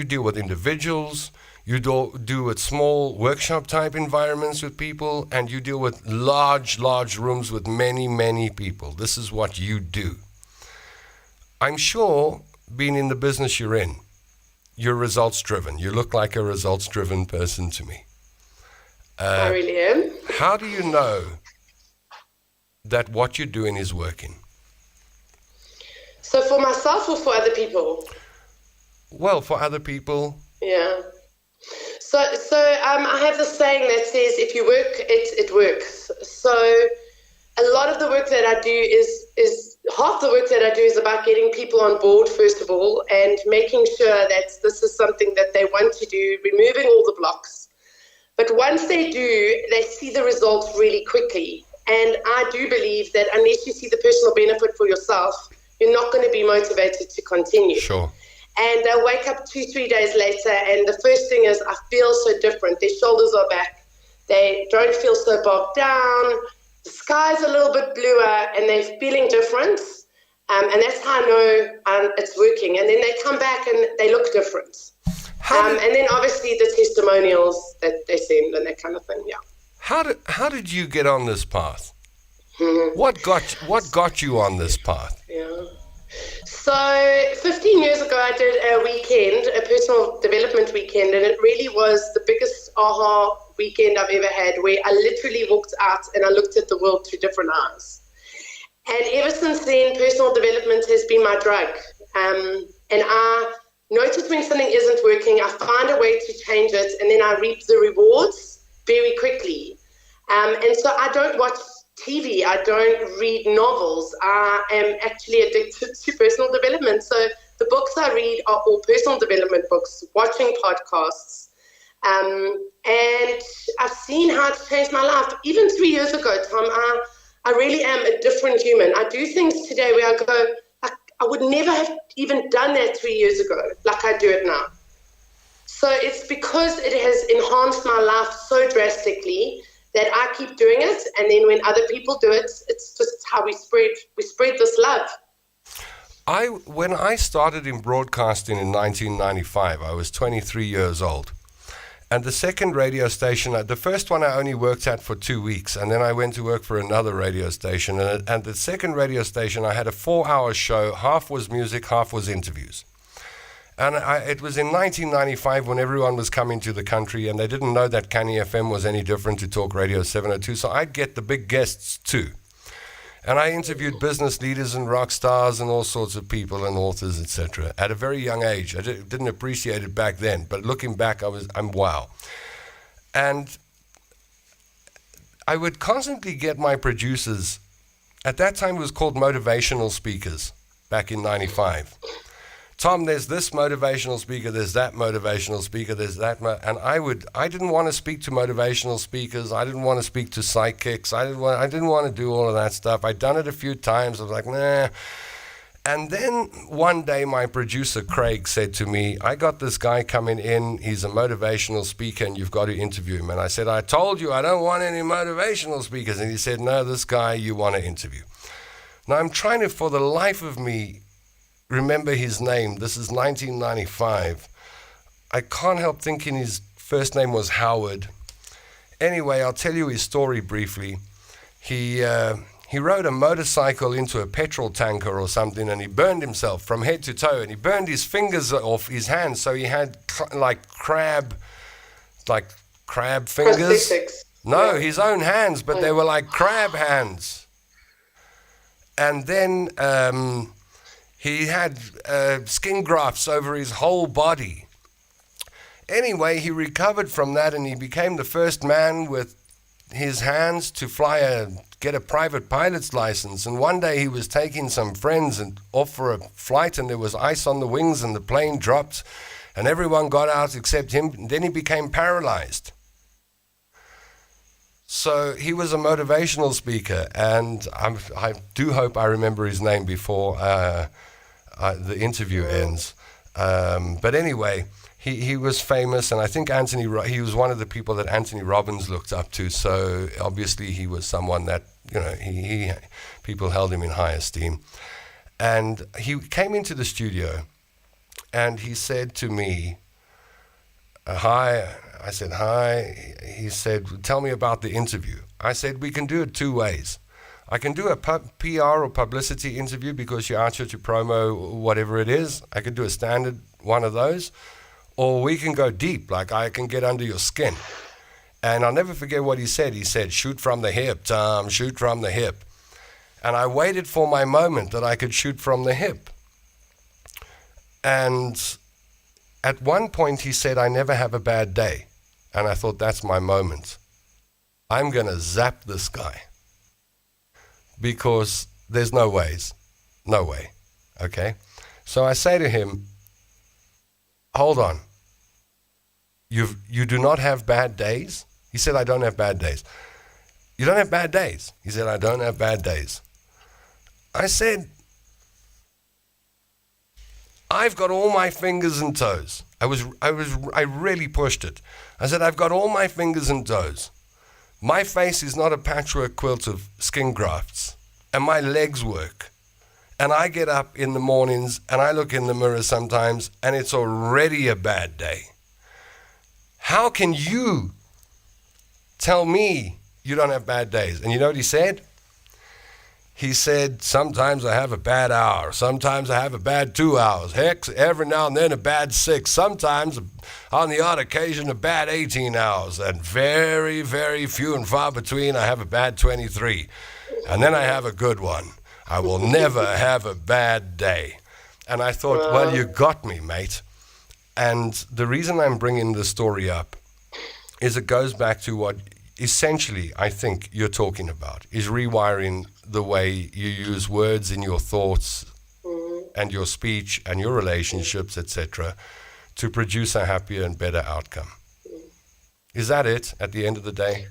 deal with individuals, you do with small workshop type environments with people, and you deal with large rooms with many, many people. This is what you do. I'm sure, being in the business you're in, you're results driven. You look like a results driven person to me. I really am. How do you know that what you're doing is working? So for myself or for other people? Well, for other people. Yeah. So I have this saying that says, if you work, it works. So a lot of the work that I do is half the work that I do is about getting people on board, first of all, and making sure that this is something that they want to do, removing all the blocks. But once they do, they see the results really quickly. And I do believe that unless you see the personal benefit for yourself, you're not going to be motivated to continue. Sure. And they'll wake up 2-3 days later, and the first thing is, I feel so different. Their shoulders are back. They don't feel so bogged down. The sky's a little bit bluer, and they're feeling different. And that's how I know it's working. And then they come back, and they look different. And then obviously the testimonials that they send and that kind of thing, yeah. How did you get on this path? What got you on this path? Yeah. So 15 years ago, I did a weekend, a personal development weekend, and it really was the biggest aha weekend I've ever had, where I literally walked out and I looked at the world through different eyes. And ever since then, personal development has been my drug. And I notice when something isn't working, I find a way to change it, and then I reap the rewards very quickly. And so I don't watch TV, I don't read novels. I am actually addicted to personal development. So the books I read are all personal development books, watching podcasts. And I've seen how it's changed my life. Even 3 years ago, Tom, I really am a different human. I do things today where I go, I would never have even done that 3 years ago, like I do it now. So it's because it has enhanced my life so drastically that I keep doing it, and then when other people do it, it's just how we spread this love. When I started in broadcasting in 1995, I was 23 years old. And the second radio station, the first one I only worked at for 2 weeks, and then I went to work for another radio station. And the second radio station, I had a 4-hour show. Half was music, half was interviews. And it was in 1995 when everyone was coming to the country, and they didn't know that Canny FM was any different to Talk Radio 702. So I'd get the big guests too. And I interviewed business leaders and rock stars and all sorts of people and authors, etc. at a very young age. I didn't appreciate it back then, but looking back, I'm wow. And I would constantly get my producers, at that time it was called motivational speakers, back in 95. Tom, there's this motivational speaker, there's that motivational speaker, there's that, and I didn't want to speak to motivational speakers, I didn't want to speak to psychics, I didn't want to do all of that stuff. I'd done it a few times, I was like, nah. And then one day my producer Craig said to me, I got this guy coming in, he's a motivational speaker and you've got to interview him. And I said, I told you I don't want any motivational speakers. And he said, no, this guy you want to interview. Now I'm trying to, for the life of me, remember his name. This is 1995. I can't help thinking his first name was Howard. Anyway, I'll tell you his story briefly. He rode a motorcycle into a petrol tanker or something, and he burned himself from head to toe, and he burned his fingers off his hands, so he had like crab fingers. Prosthetics. No, his own hands, but they were like crab hands. And then he had skin grafts over his whole body. Anyway, he recovered from that, and he became the first man with his hands to get a private pilot's license. And one day he was taking some friends off for a flight, and there was ice on the wings, and the plane dropped, and everyone got out except him. And then he became paralyzed. So he was a motivational speaker, and I do hope I remember his name before the interview ends. But anyway, he was famous, and I think he was one of the people that Anthony Robbins looked up to. So obviously he was someone that, people held him in high esteem. And he came into the studio, and he said to me, hi. I said, hi. He said, tell me about the interview. I said, we can do it two ways. I can do a PR or publicity interview because you're out here to promo whatever it is. I could do a standard one of those. Or we can go deep, like I can get under your skin. And I'll never forget what he said. He said, shoot from the hip, Tom, shoot from the hip. And I waited for my moment that I could shoot from the hip. And at one point he said, I never have a bad day. And I thought, that's my moment. I'm going to zap this guy. Because there's no way. Okay? So I say to him, hold on. You do not have bad days? He said, I don't have bad days. You don't have bad days? He said, I don't have bad days. I said, I've got all my fingers and toes. I really pushed it. I said, I've got all my fingers and toes. My face is not a patchwork quilt of skin grafts, and my legs work. And I get up in the mornings and I look in the mirror sometimes and it's already a bad day. How can you tell me you don't have bad days? And you know what he said? He said, sometimes I have a bad hour. Sometimes I have a bad 2 hours. Heck, every now and then a bad 6. Sometimes, on the odd occasion, a bad 18 hours. And very, very few and far between, I have a bad 23. And then I have a good one. I will never have a bad day. And I thought, well, you got me, mate. And the reason I'm bringing the story up is it goes back to what essentially I think you're talking about, is rewiring the way you use words in your thoughts and your speech and your relationships, etc., to produce a happier and better outcome. Is that it at the end of the day?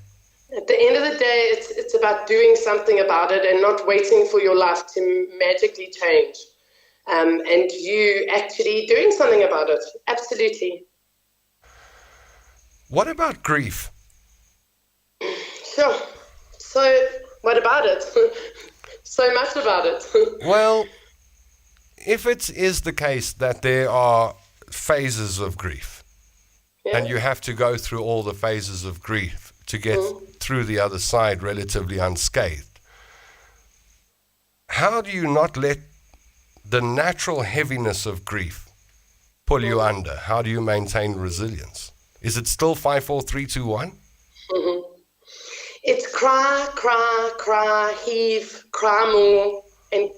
At the end of the day, it's about doing something about it and not waiting for your life to magically change. And you actually doing something about it. Absolutely. What about grief? Sure. So, what about it? So much about it. Well, if it is the case that there are phases of grief, and you have to go through all the phases of grief to get through the other side relatively unscathed, how do you not let the natural heaviness of grief pull you under? How do you maintain resilience? Is it still 5, 4, 3, 2, 1? It's cry, cry, cry, heave, cry more, and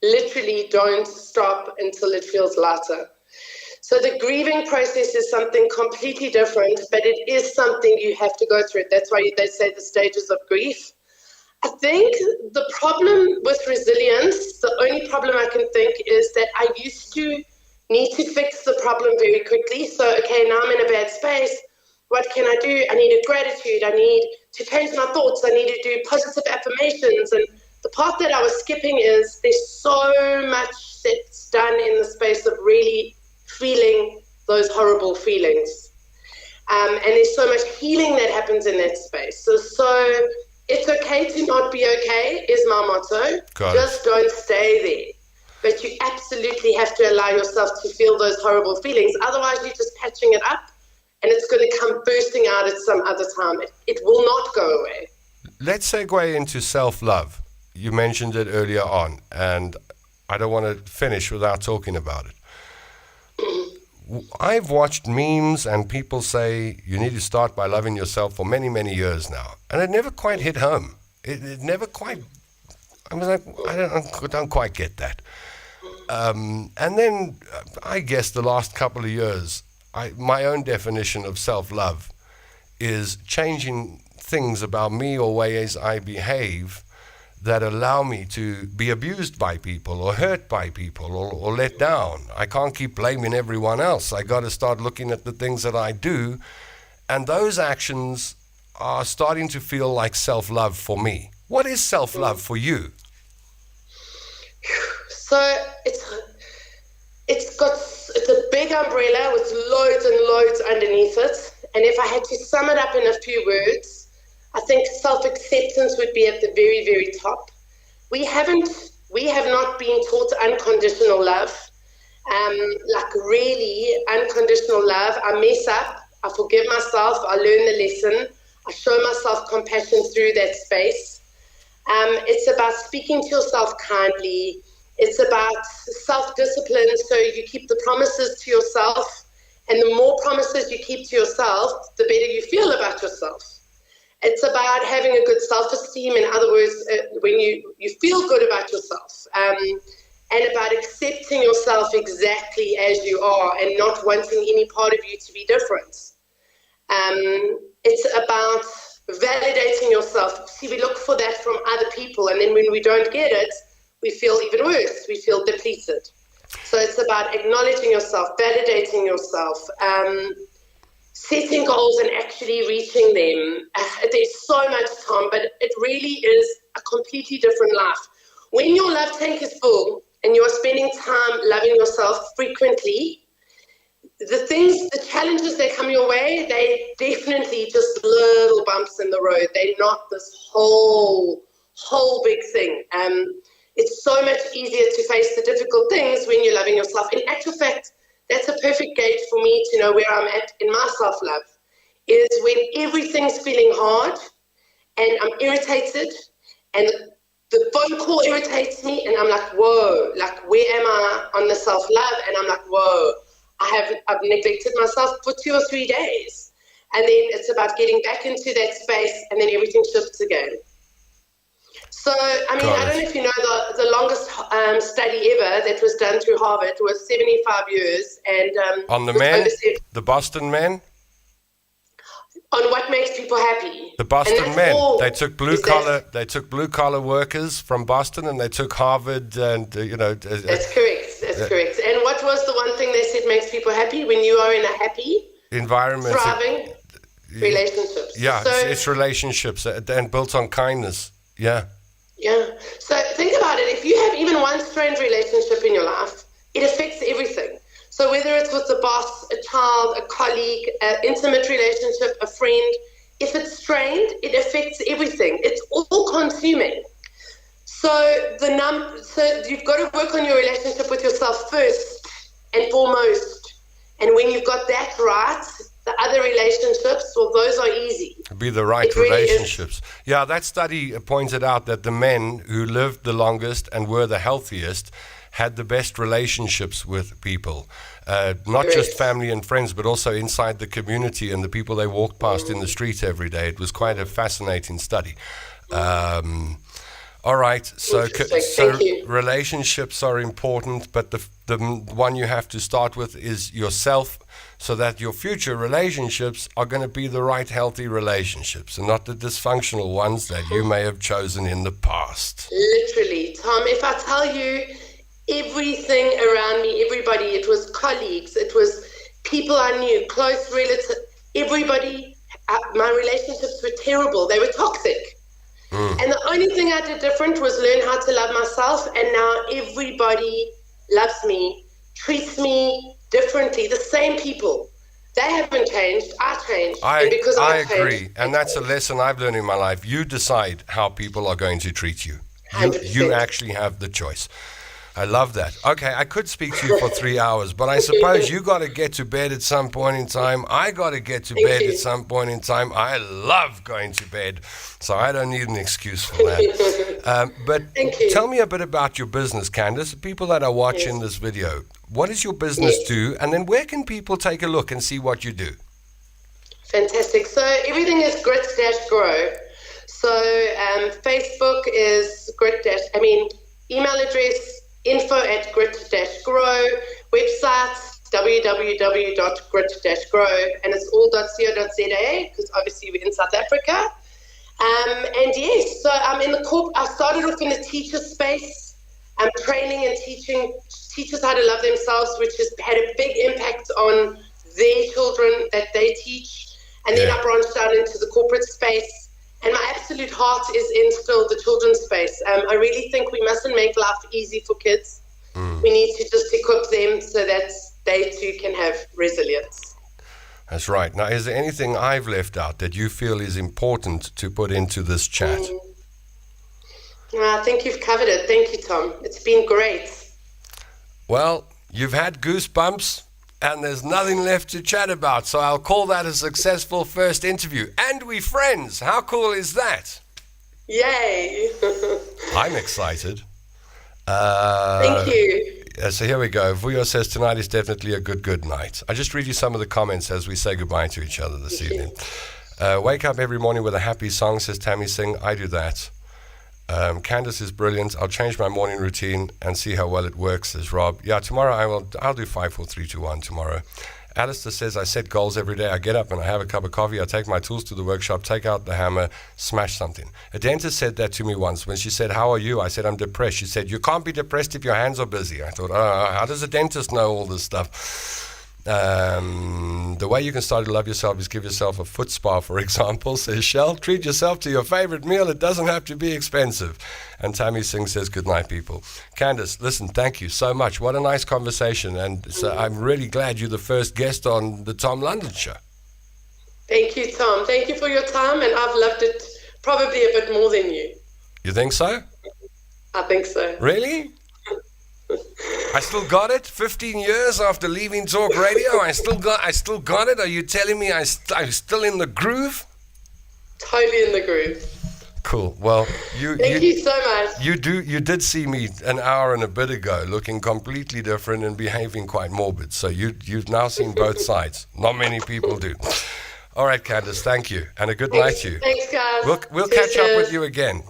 literally don't stop until it feels lighter. So the grieving process is something completely different, but it is something you have to go through. That's why they say the stages of grief. I think the problem with resilience, the only problem I can think is that I used to need to fix the problem very quickly. So, okay, now I'm in a bad space. What can I do? I needed gratitude. I need to change my thoughts. I need to do positive affirmations. And the part that I was skipping is there's so much that's done in the space of really feeling those horrible feelings. And there's so much healing that happens in that space. So it's okay to not be okay is my motto. Just don't stay there. But you absolutely have to allow yourself to feel those horrible feelings. Otherwise, you're just patching it up, and it's going to come bursting out at some other time. It will not go away. Let's segue into self-love. You mentioned it earlier on, and I don't want to finish without talking about it. I've watched memes and people say you need to start by loving yourself for many, many years now. And it never quite hit home. It never quite, I was like, I don't quite get that. And then I guess the last couple of years, my own definition of self-love is changing things about me or ways I behave that allow me to be abused by people or hurt by people or let down. I can't keep blaming everyone else. I got to start looking at the things that I do, and those actions are starting to feel like self-love for me. What is self-love for you? So it's a big umbrella with loads and loads underneath it, and if I had to sum it up in a few words, I think self-acceptance would be at the very, very top. We have not been taught unconditional love, like really unconditional love. I mess up, I forgive myself, I learn the lesson, I show myself compassion through that space. It's about speaking to yourself kindly. It's about self-discipline, so you keep the promises to yourself, and the more promises you keep to yourself, the better you feel about yourself. It's about having a good self-esteem, in other words, when you feel good about yourself, and about accepting yourself exactly as you are and not wanting any part of you to be different. It's about validating yourself. See, we look for that from other people, and then when we don't get it, we feel even worse. We feel depleted. So it's about acknowledging yourself, validating yourself, setting goals and actually reaching them. There's so much, Tom, but it really is a completely different life. When your love tank is full and you're spending time loving yourself frequently, the challenges that come your way, they definitely just little bumps in the road. They're not this whole big thing. It's so much easier to face the difficult things when you're loving yourself. In actual fact, that's a perfect gauge for me to know where I'm at in my self-love, is when everything's feeling hard and I'm irritated and the phone call irritates me and I'm like, whoa, like where am I on the self-love? And I'm like, whoa, I've neglected myself for 2 or 3 days. And then it's about getting back into that space and then everything shifts again. So, I mean, I don't know if you know the longest study ever that was done through Harvard was 75 years. And on the men, the Boston men? On what makes people happy. The Boston men. They took blue collar workers from Boston and they took Harvard and, That's correct. That's correct. And what was the one thing they said makes people happy when you are in a happy environment? Thriving relationships. Yeah, so, it's relationships and built on kindness. Yeah. Yeah. So think about it. If you have even one strained relationship in your life, it affects everything. So whether it's with the boss, a child, a colleague, an intimate relationship, a friend, if it's strained, it affects everything. It's all consuming. So so you've got to work on your relationship with yourself first and foremost. And when you've got that right, the other relationships, well, those are easy. Be the right relationships. Really, yeah, that study pointed out that the men who lived the longest and were the healthiest had the best relationships with people, not just family and friends, but also inside the community and the people they walked past in the street every day. It was quite a fascinating study. All right, so relationships are important, but the one you have to start with is yourself, so that your future relationships are going to be the right, healthy relationships and not the dysfunctional ones that you may have chosen in the past. Literally, Tom, if I tell you everything around me, everybody, it was colleagues, it was people I knew, close relatives, everybody, my relationships were terrible. They were toxic. And the only thing I did different was learn how to love myself, and now everybody loves me, treats me differently. The same people. They haven't changed. I changed. I agree. And that's a lesson I've learned in my life. You decide how people are going to treat you. You actually have the choice. I love that. Okay, I could speak to you for 3 hours, but I suppose you got to get to bed at some point in time. I got to get to bed at some point in time. I love going to bed, so I don't need an excuse for that. But tell me a bit about your business, Candace. People that are watching this video, what does your business do? And then where can people take a look and see what you do? Fantastic. So everything is grit-grow. So Facebook is email address, info@grit-grow, website www.grit-grow, and it's all .co.za because obviously we're in South Africa. And yes, so I'm in the I started off in the teacher space. I'm training and teaching teachers how to love themselves, which has had a big impact on their children that they teach. And then I branched out into the corporate space. And my absolute heart is in still the children's space. I really think we mustn't make life easy for kids. We need to just equip them so that they too can have resilience. That's right. Now, is there anything I've left out that you feel is important to put into this chat? I think you've covered it. Thank you, Tom. It's been great. Well, you've had goosebumps. And there's nothing left to chat about, so I'll call that a successful first interview. And we're friends. How cool is that? Yay. I'm excited. Thank you. So here we go. Vuyo says, tonight is definitely a good night. I just read you some of the comments as we say goodbye to each other this evening. Wake up every morning with a happy song, says Tammy Singh. I do that. Candace is brilliant. I'll change my morning routine and see how well it works, says Rob. Yeah, tomorrow I'll do 5, 4, 3, 2, 1 tomorrow. Alistair says, I set goals every day. I get up and I have a cup of coffee. I take my tools to the workshop, take out the hammer, smash something. A dentist said that to me once. When she said, how are you? I said, I'm depressed. She said, you can't be depressed if your hands are busy. I thought, how does a dentist know all this stuff? The way you can start to love yourself is give yourself a foot spa, for example, says Shell. Treat yourself to your favorite meal. It doesn't have to be expensive. And Tammy Singh says, good night, people. Candace, listen, thank you so much. What a nice conversation. And so I'm really glad you're the first guest on the Tom London Show. Thank you, Tom. Thank you for your time. And I've loved it probably a bit more than you. You think so? I think so. Really? I still got it. 15 years after leaving Talk Radio, I still got it. Are you telling me I'm still in the groove? Totally in the groove. Cool. Well, thank you so much. You did see me an hour and a bit ago, looking completely different and behaving quite morbid. So you've now seen both sides. Not many people do. All right, Candace. Thank you, and a good night to you. Thanks, guys. We'll catch up with you again.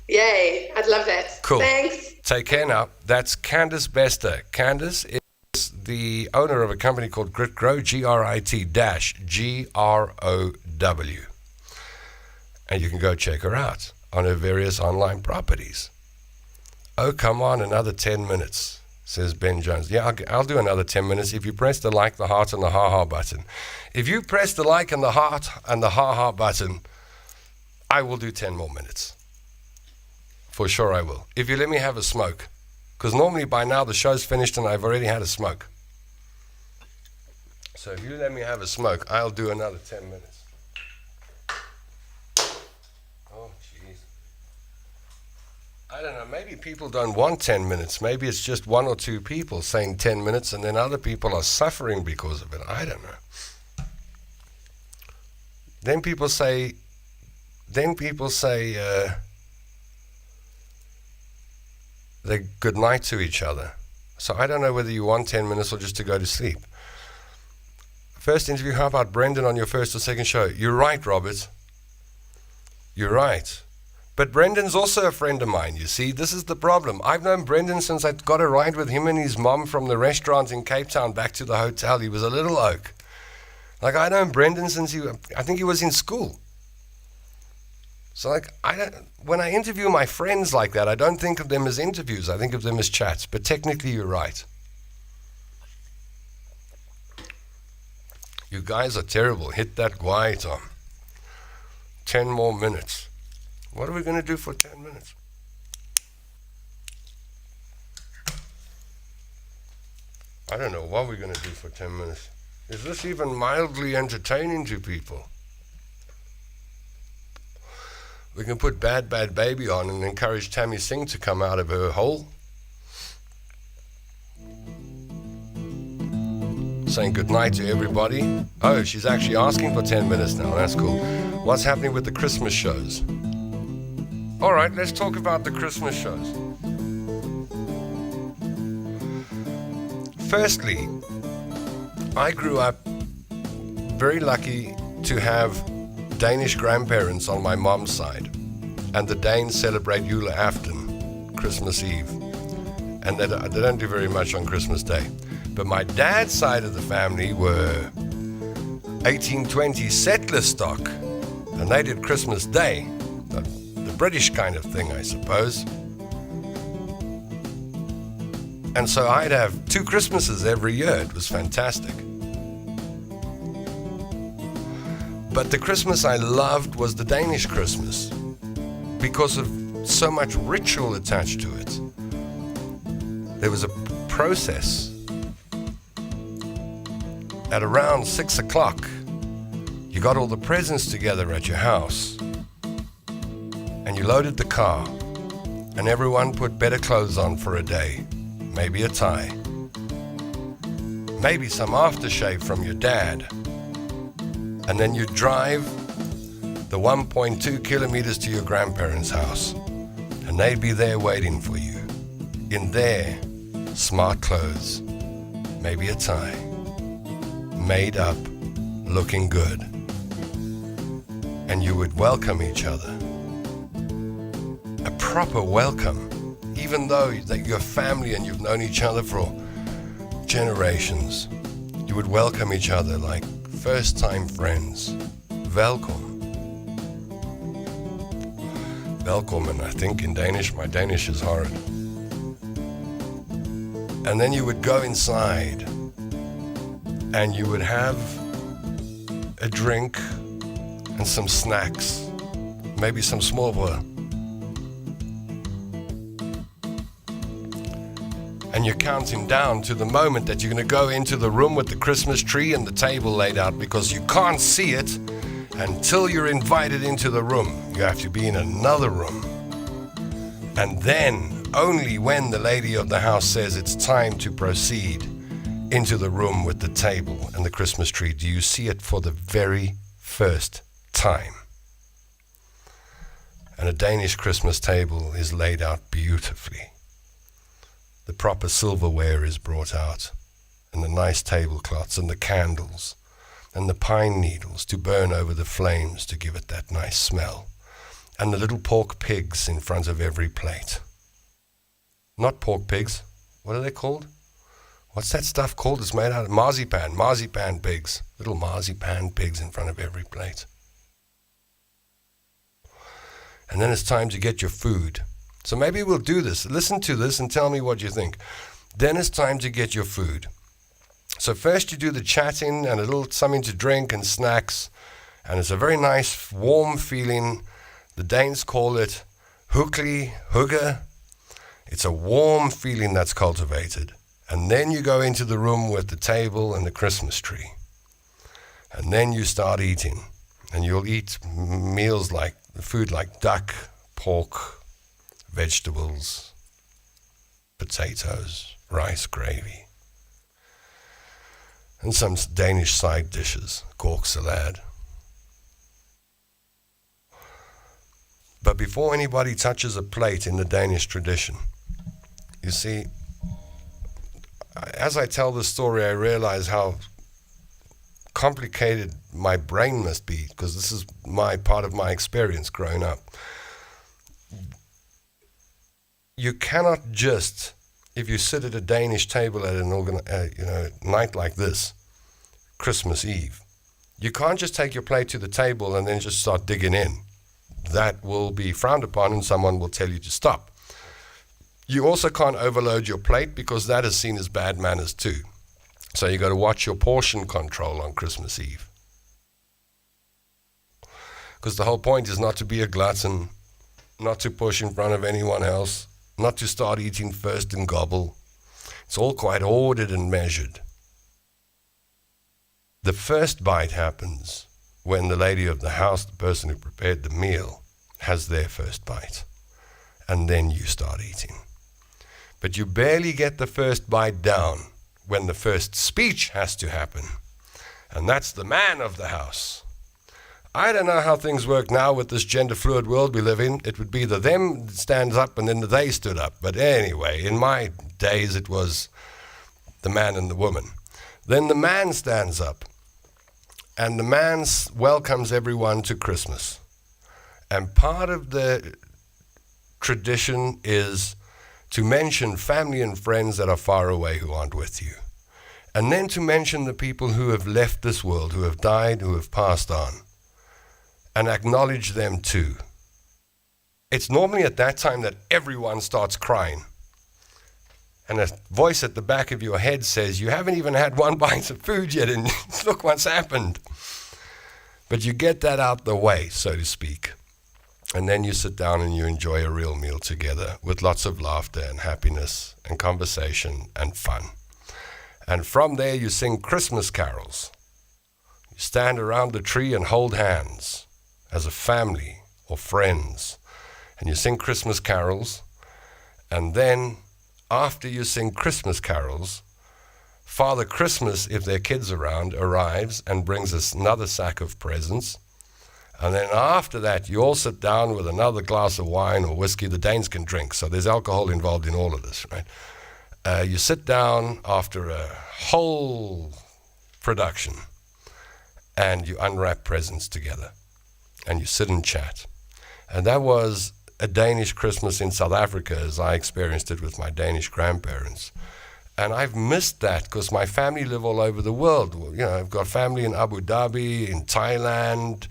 Yay! I'd love that. Cool. Thanks. Take care now. That's Candace Bester. Candace is the owner of a company called Grit Grow, GRIT-GROW. And you can go check her out on her various online properties. Oh, come on, another 10 minutes, says Ben Jones. Yeah, I'll do another 10 minutes if you press the like, the heart, and the ha-ha button. If you press the like and the heart and the ha-ha button, I will do 10 more minutes. For sure I will. If you let me have a smoke. Because normally by now the show's finished and I've already had a smoke. So if you let me have a smoke, I'll do another 10 minutes. Oh, jeez. I don't know. Maybe people don't want 10 minutes. Maybe it's just 1 or 2 people saying 10 minutes and then other people are suffering because of it. I don't know. Then people say, they good night to each other. So I don't know whether you want 10 minutes or just to go to sleep. First interview, how about Brendan on your first or second show? You're right, Robert. You're right. But Brendan's also a friend of mine, you see. This is the problem. I've known Brendan since I got a ride with him and his mom from the restaurant in Cape Town back to the hotel. He was a little oak. Like, I've known Brendan since I think he was in school. So, like, when I interview my friends like that, I don't think of them as interviews. I think of them as chats. But technically, you're right. You guys are terrible. Hit that guai, Tom. 10 more minutes. What are we going to do for 10 minutes? I don't know what we're going to do for 10 minutes. Is this even mildly entertaining to people? We can put Bad Bad Baby on and encourage Tammy Singh to come out of her hole. Saying goodnight to everybody. Oh, she's actually asking for 10 minutes now. That's cool. What's happening with the Christmas shows? All right, let's talk about the Christmas shows. Firstly, I grew up very lucky to have Danish grandparents on my mom's side. And the Danes celebrate Jule Aften, Christmas Eve. And they don't do very much on Christmas Day. But my dad's side of the family were 1820 settler stock. And they did Christmas Day. The British kind of thing, I suppose. And so I'd have 2 Christmases every year. It was fantastic. But the Christmas I loved was the Danish Christmas because of so much ritual attached to it. There was a process. At around 6 o'clock, you got all the presents together at your house. And you loaded the car, and everyone put better clothes on for a day, maybe a tie, maybe some aftershave from your dad, and then you drive the 1.2 kilometers to your grandparents' house, and they'd be there waiting for you, in their smart clothes, maybe a tie, made up, looking good, and you would welcome each other. A proper welcome, even though that you're family and you've known each other for generations. You would welcome each other like first-time friends. Welkom. Velkommen, I think in Danish. My Danish is horrid. And then you would go inside and you would have a drink and some snacks, maybe some smørrebrød. And you're counting down to the moment that you're going to go into the room with the Christmas tree and the table laid out, because you can't see it until you're invited into the room. You have to be in another room. And then, only when the lady of the house says it's time to proceed into the room with the table and the Christmas tree, do you see it for the very first time. And a Danish Christmas table is laid out beautifully. The proper silverware is brought out, and the nice tablecloths and the candles and the pine needles to burn over the flames to give it that nice smell, and the little pork pigs in front of every plate. Not pork pigs. What are they called? What's that stuff called? It's made out of marzipan pigs. Little marzipan pigs in front of every plate. And then it's time to get your food. So maybe we'll do this. Listen to this and tell me what you think. Then it's time to get your food. So first you do the chatting and a little something to drink and snacks. And it's a very nice, warm feeling. The Danes call it hygge. It's a warm feeling that's cultivated. And then you go into the room with the table and the Christmas tree. And then you start eating. And you'll eat meals like food like duck, pork, vegetables, potatoes, rice gravy, and some Danish side dishes, cork salad. But before anybody touches a plate in the Danish tradition, You see, as I tell this story, I realize how complicated my brain must be, because this is part of my experience growing up. You cannot just, if you sit at a Danish table at an night like this, Christmas Eve, you can't just take your plate to the table and then just start digging in. That will be frowned upon and someone will tell you to stop. You also can't overload your plate, because that is seen as bad manners too. So you got to watch your portion control on Christmas Eve. Because the whole point is not to be a glutton, not to push in front of anyone else, not to start eating first and gobble. It's all quite ordered and measured. The first bite happens when the lady of the house, the person who prepared the meal, has their first bite. And then you start eating. But you barely get the first bite down when the first speech has to happen. And that's the man of the house. I don't know how things work now with this gender fluid world we live in. It would be the them stands up and then the they stood up. But anyway, in my days it was the man and the woman. Then the man stands up. And the man welcomes everyone to Christmas. And part of the tradition is to mention family and friends that are far away who aren't with you. And then to mention the people who have left this world, who have died, who have passed on. And acknowledge them too. It's normally at that time that everyone starts crying. And a voice at the back of your head says, you haven't even had one bite of food yet, and look what's happened. But you get that out the way, so to speak. And then you sit down and you enjoy a real meal together with lots of laughter and happiness and conversation and fun. And from there you sing Christmas carols. You stand around the tree and hold hands as a family or friends. And you sing Christmas carols. And then after you sing Christmas carols, Father Christmas, if there are kids around, arrives and brings us another sack of presents. And then after that, you all sit down with another glass of wine or whiskey. The Danes can drink, so there's alcohol involved in all of this, right? You sit down after a whole production and you unwrap presents together and you sit and chat. And that was a Danish Christmas in South Africa, as I experienced it with my Danish grandparents. And I've missed that because my family live all over the world. You know, I've got family in Abu Dhabi, in Thailand,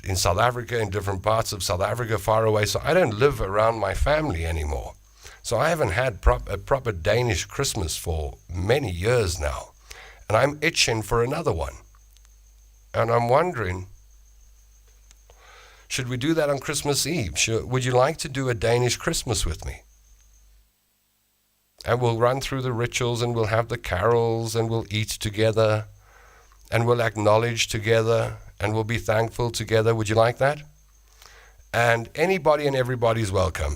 in South Africa, in different parts of South Africa, far away. So I don't live around my family anymore. So I haven't had a proper Danish Christmas for many years now. And I'm itching for another one. And I'm wondering, should we do that on Christmas Eve? Would you like to do a Danish Christmas with me? And we'll run through the rituals and we'll have the carols and we'll eat together and we'll acknowledge together and we'll be thankful together. Would you like that? And anybody and everybody's welcome.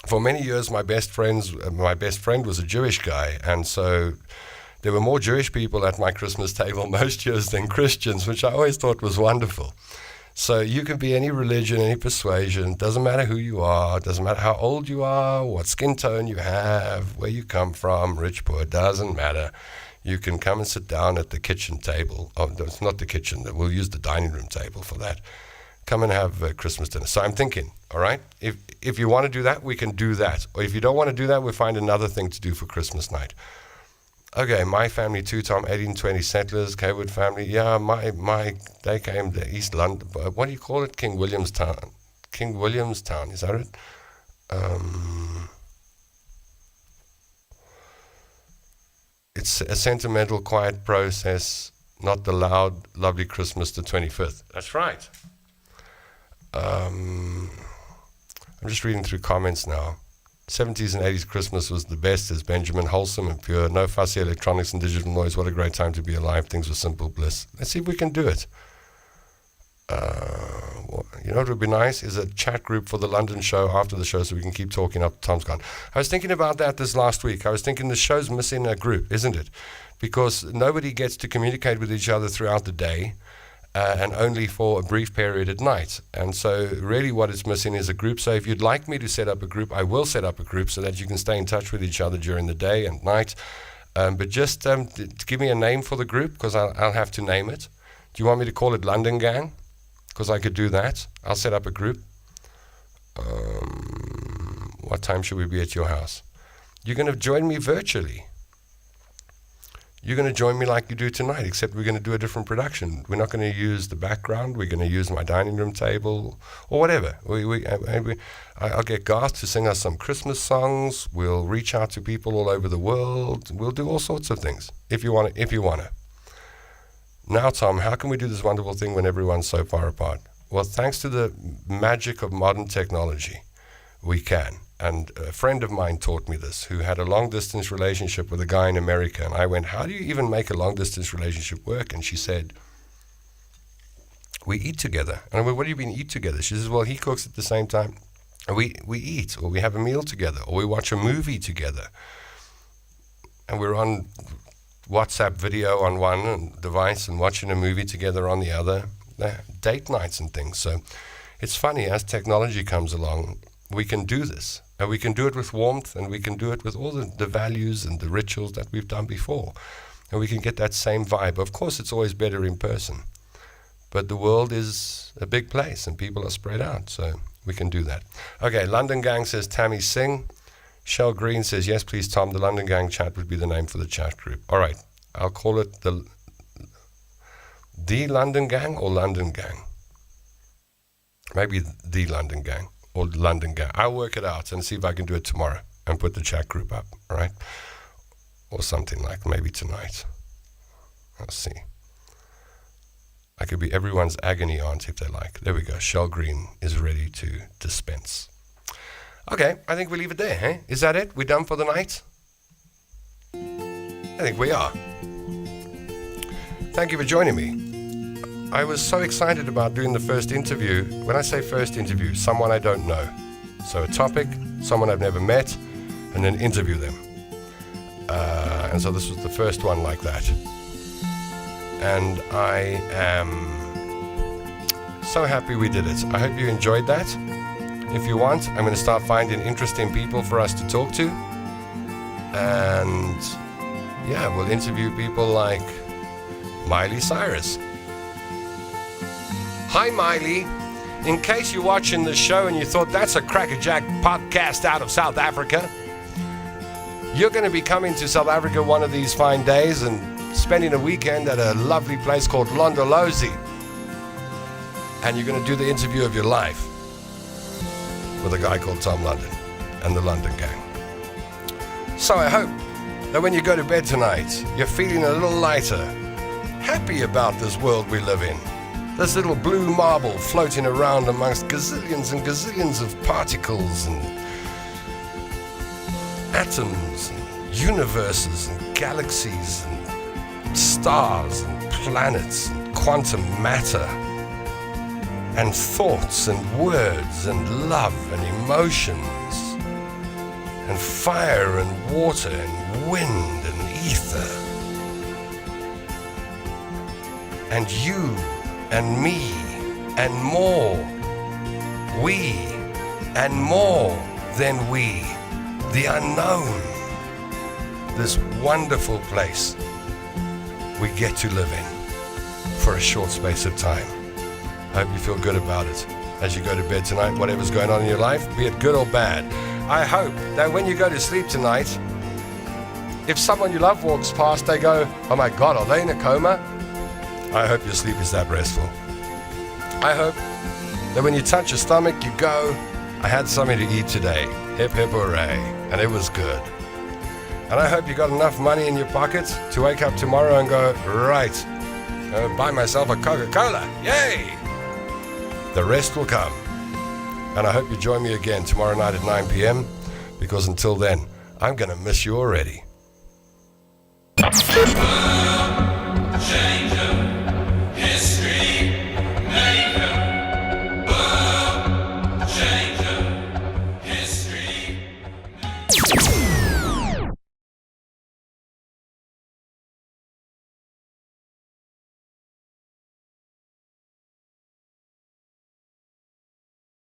For many years, my best friend was a Jewish guy, and so there were more Jewish people at my Christmas table most years than Christians, which I always thought was wonderful. So you can be any religion, any persuasion, doesn't matter who you are, doesn't matter how old you are, what skin tone you have, where you come from, rich, poor, doesn't matter. You can come and sit down at the kitchen table. Oh, no, it's not the kitchen, we'll use the dining room table for that. Come and have Christmas dinner. So I'm thinking, all right, if you want to do that, we can do that. Or if you don't want to do that, we'll find another thing to do for Christmas night. Okay, my family too, Tom, 1820 settlers, Cawood family. Yeah, they came to East London. What do you call it? King Williamstown. King Williamstown, is that it? It's a sentimental, quiet process, not the loud, lovely Christmas the 25th. That's right. I'm just reading through comments now. 70s and 80s Christmas was the best, as Benjamin, wholesome and pure, no fussy electronics and digital noise. What a great time to be alive. Things were simple bliss. Let's see if we can do it. You know what would be nice is a chat group for the London show after the show so we can keep talking up. Tom's gone. I was thinking about that this last week. I was thinking the show's missing a group, isn't it? Because nobody gets to communicate with each other throughout the day. and only for a brief period at night. And so really what it's missing is a group. So if you'd like me to set up a group, I will set up a group so that you can stay in touch with each other during the day and night. But just give me a name for the group, because I'll have to name it. Do you want me to call it London Gang? Because I could do that. I'll set up a group. What time should we be at your house? You're going to join me virtually. You're going to join me like you do tonight, except we're going to do a different production. We're not going to use the background. We're going to use my dining room table or whatever. I'll get Garth to sing us some Christmas songs. We'll reach out to people all over the world. We'll do all sorts of things if you want to. Now, Tom, how can we do this wonderful thing when everyone's so far apart? Well, thanks to the magic of modern technology, we can. And a friend of mine taught me this, who had a long-distance relationship with a guy in America. And I went, how do you even make a long-distance relationship work? And she said, we eat together. And I went, what do you mean eat together? She says, well, he cooks at the same time. And we eat, or we have a meal together, or we watch a movie together. And we're on WhatsApp video on one device and watching a movie together on the other. Date nights and things. So it's funny, as technology comes along, we can do this. And we can do it with warmth, and we can do it with all the values and the rituals that we've done before. And we can get that same vibe. Of course, it's always better in person. But the world is a big place, and people are spread out, so we can do that. Okay, London Gang says, Tammy Singh. Shell Green says, yes, please, Tom, the London Gang chat would be the name for the chat group. All right, I'll call it the London Gang or London Gang. Maybe the London Gang. Or London Gang. I'll work it out and see if I can do it tomorrow and put the chat group up, all right? Or something like maybe tonight. Let's see. I could be everyone's agony aunt if they like. There we go. Shell Green is ready to dispense. Okay, I think we leave it there, eh? Is that it? We're done for the night? I think we are. Thank you for joining me. I was so excited about doing the first interview. When I say first interview, someone I don't know. So a topic, someone I've never met, and then interview them. And so this was the first one like that. And I am so happy we did it. I hope you enjoyed that. If you want, I'm going to start finding interesting people for us to talk to. And yeah, we'll interview people like Miley Cyrus. Hi, Miley. In case you're watching the show and you thought that's a crackerjack podcast out of South Africa, you're going to be coming to South Africa one of these fine days and spending a weekend at a lovely place called Londolozi. And you're going to do the interview of your life with a guy called Tom London and the London Gang. So I hope that when you go to bed tonight, you're feeling a little lighter, happy about this world we live in. This little blue marble floating around amongst gazillions and gazillions of particles and atoms and universes and galaxies and stars and planets and quantum matter and thoughts and words and love and emotions and fire and water and wind and ether and you and me, and more. We, and more than we. The unknown. This wonderful place we get to live in for a short space of time. I hope you feel good about it as you go to bed tonight, whatever's going on in your life, be it good or bad. I hope that when you go to sleep tonight, if someone you love walks past, they go, oh my God, are they in a coma? I hope your sleep is that restful. I hope that when you touch your stomach, you go, I had something to eat today. Hip, hip, hooray. And it was good. And I hope you got enough money in your pocket to wake up tomorrow and go, right, buy myself a Coca-Cola. Yay! The rest will come. And I hope you join me again tomorrow night at 9 p.m. because until then, I'm going to miss you already.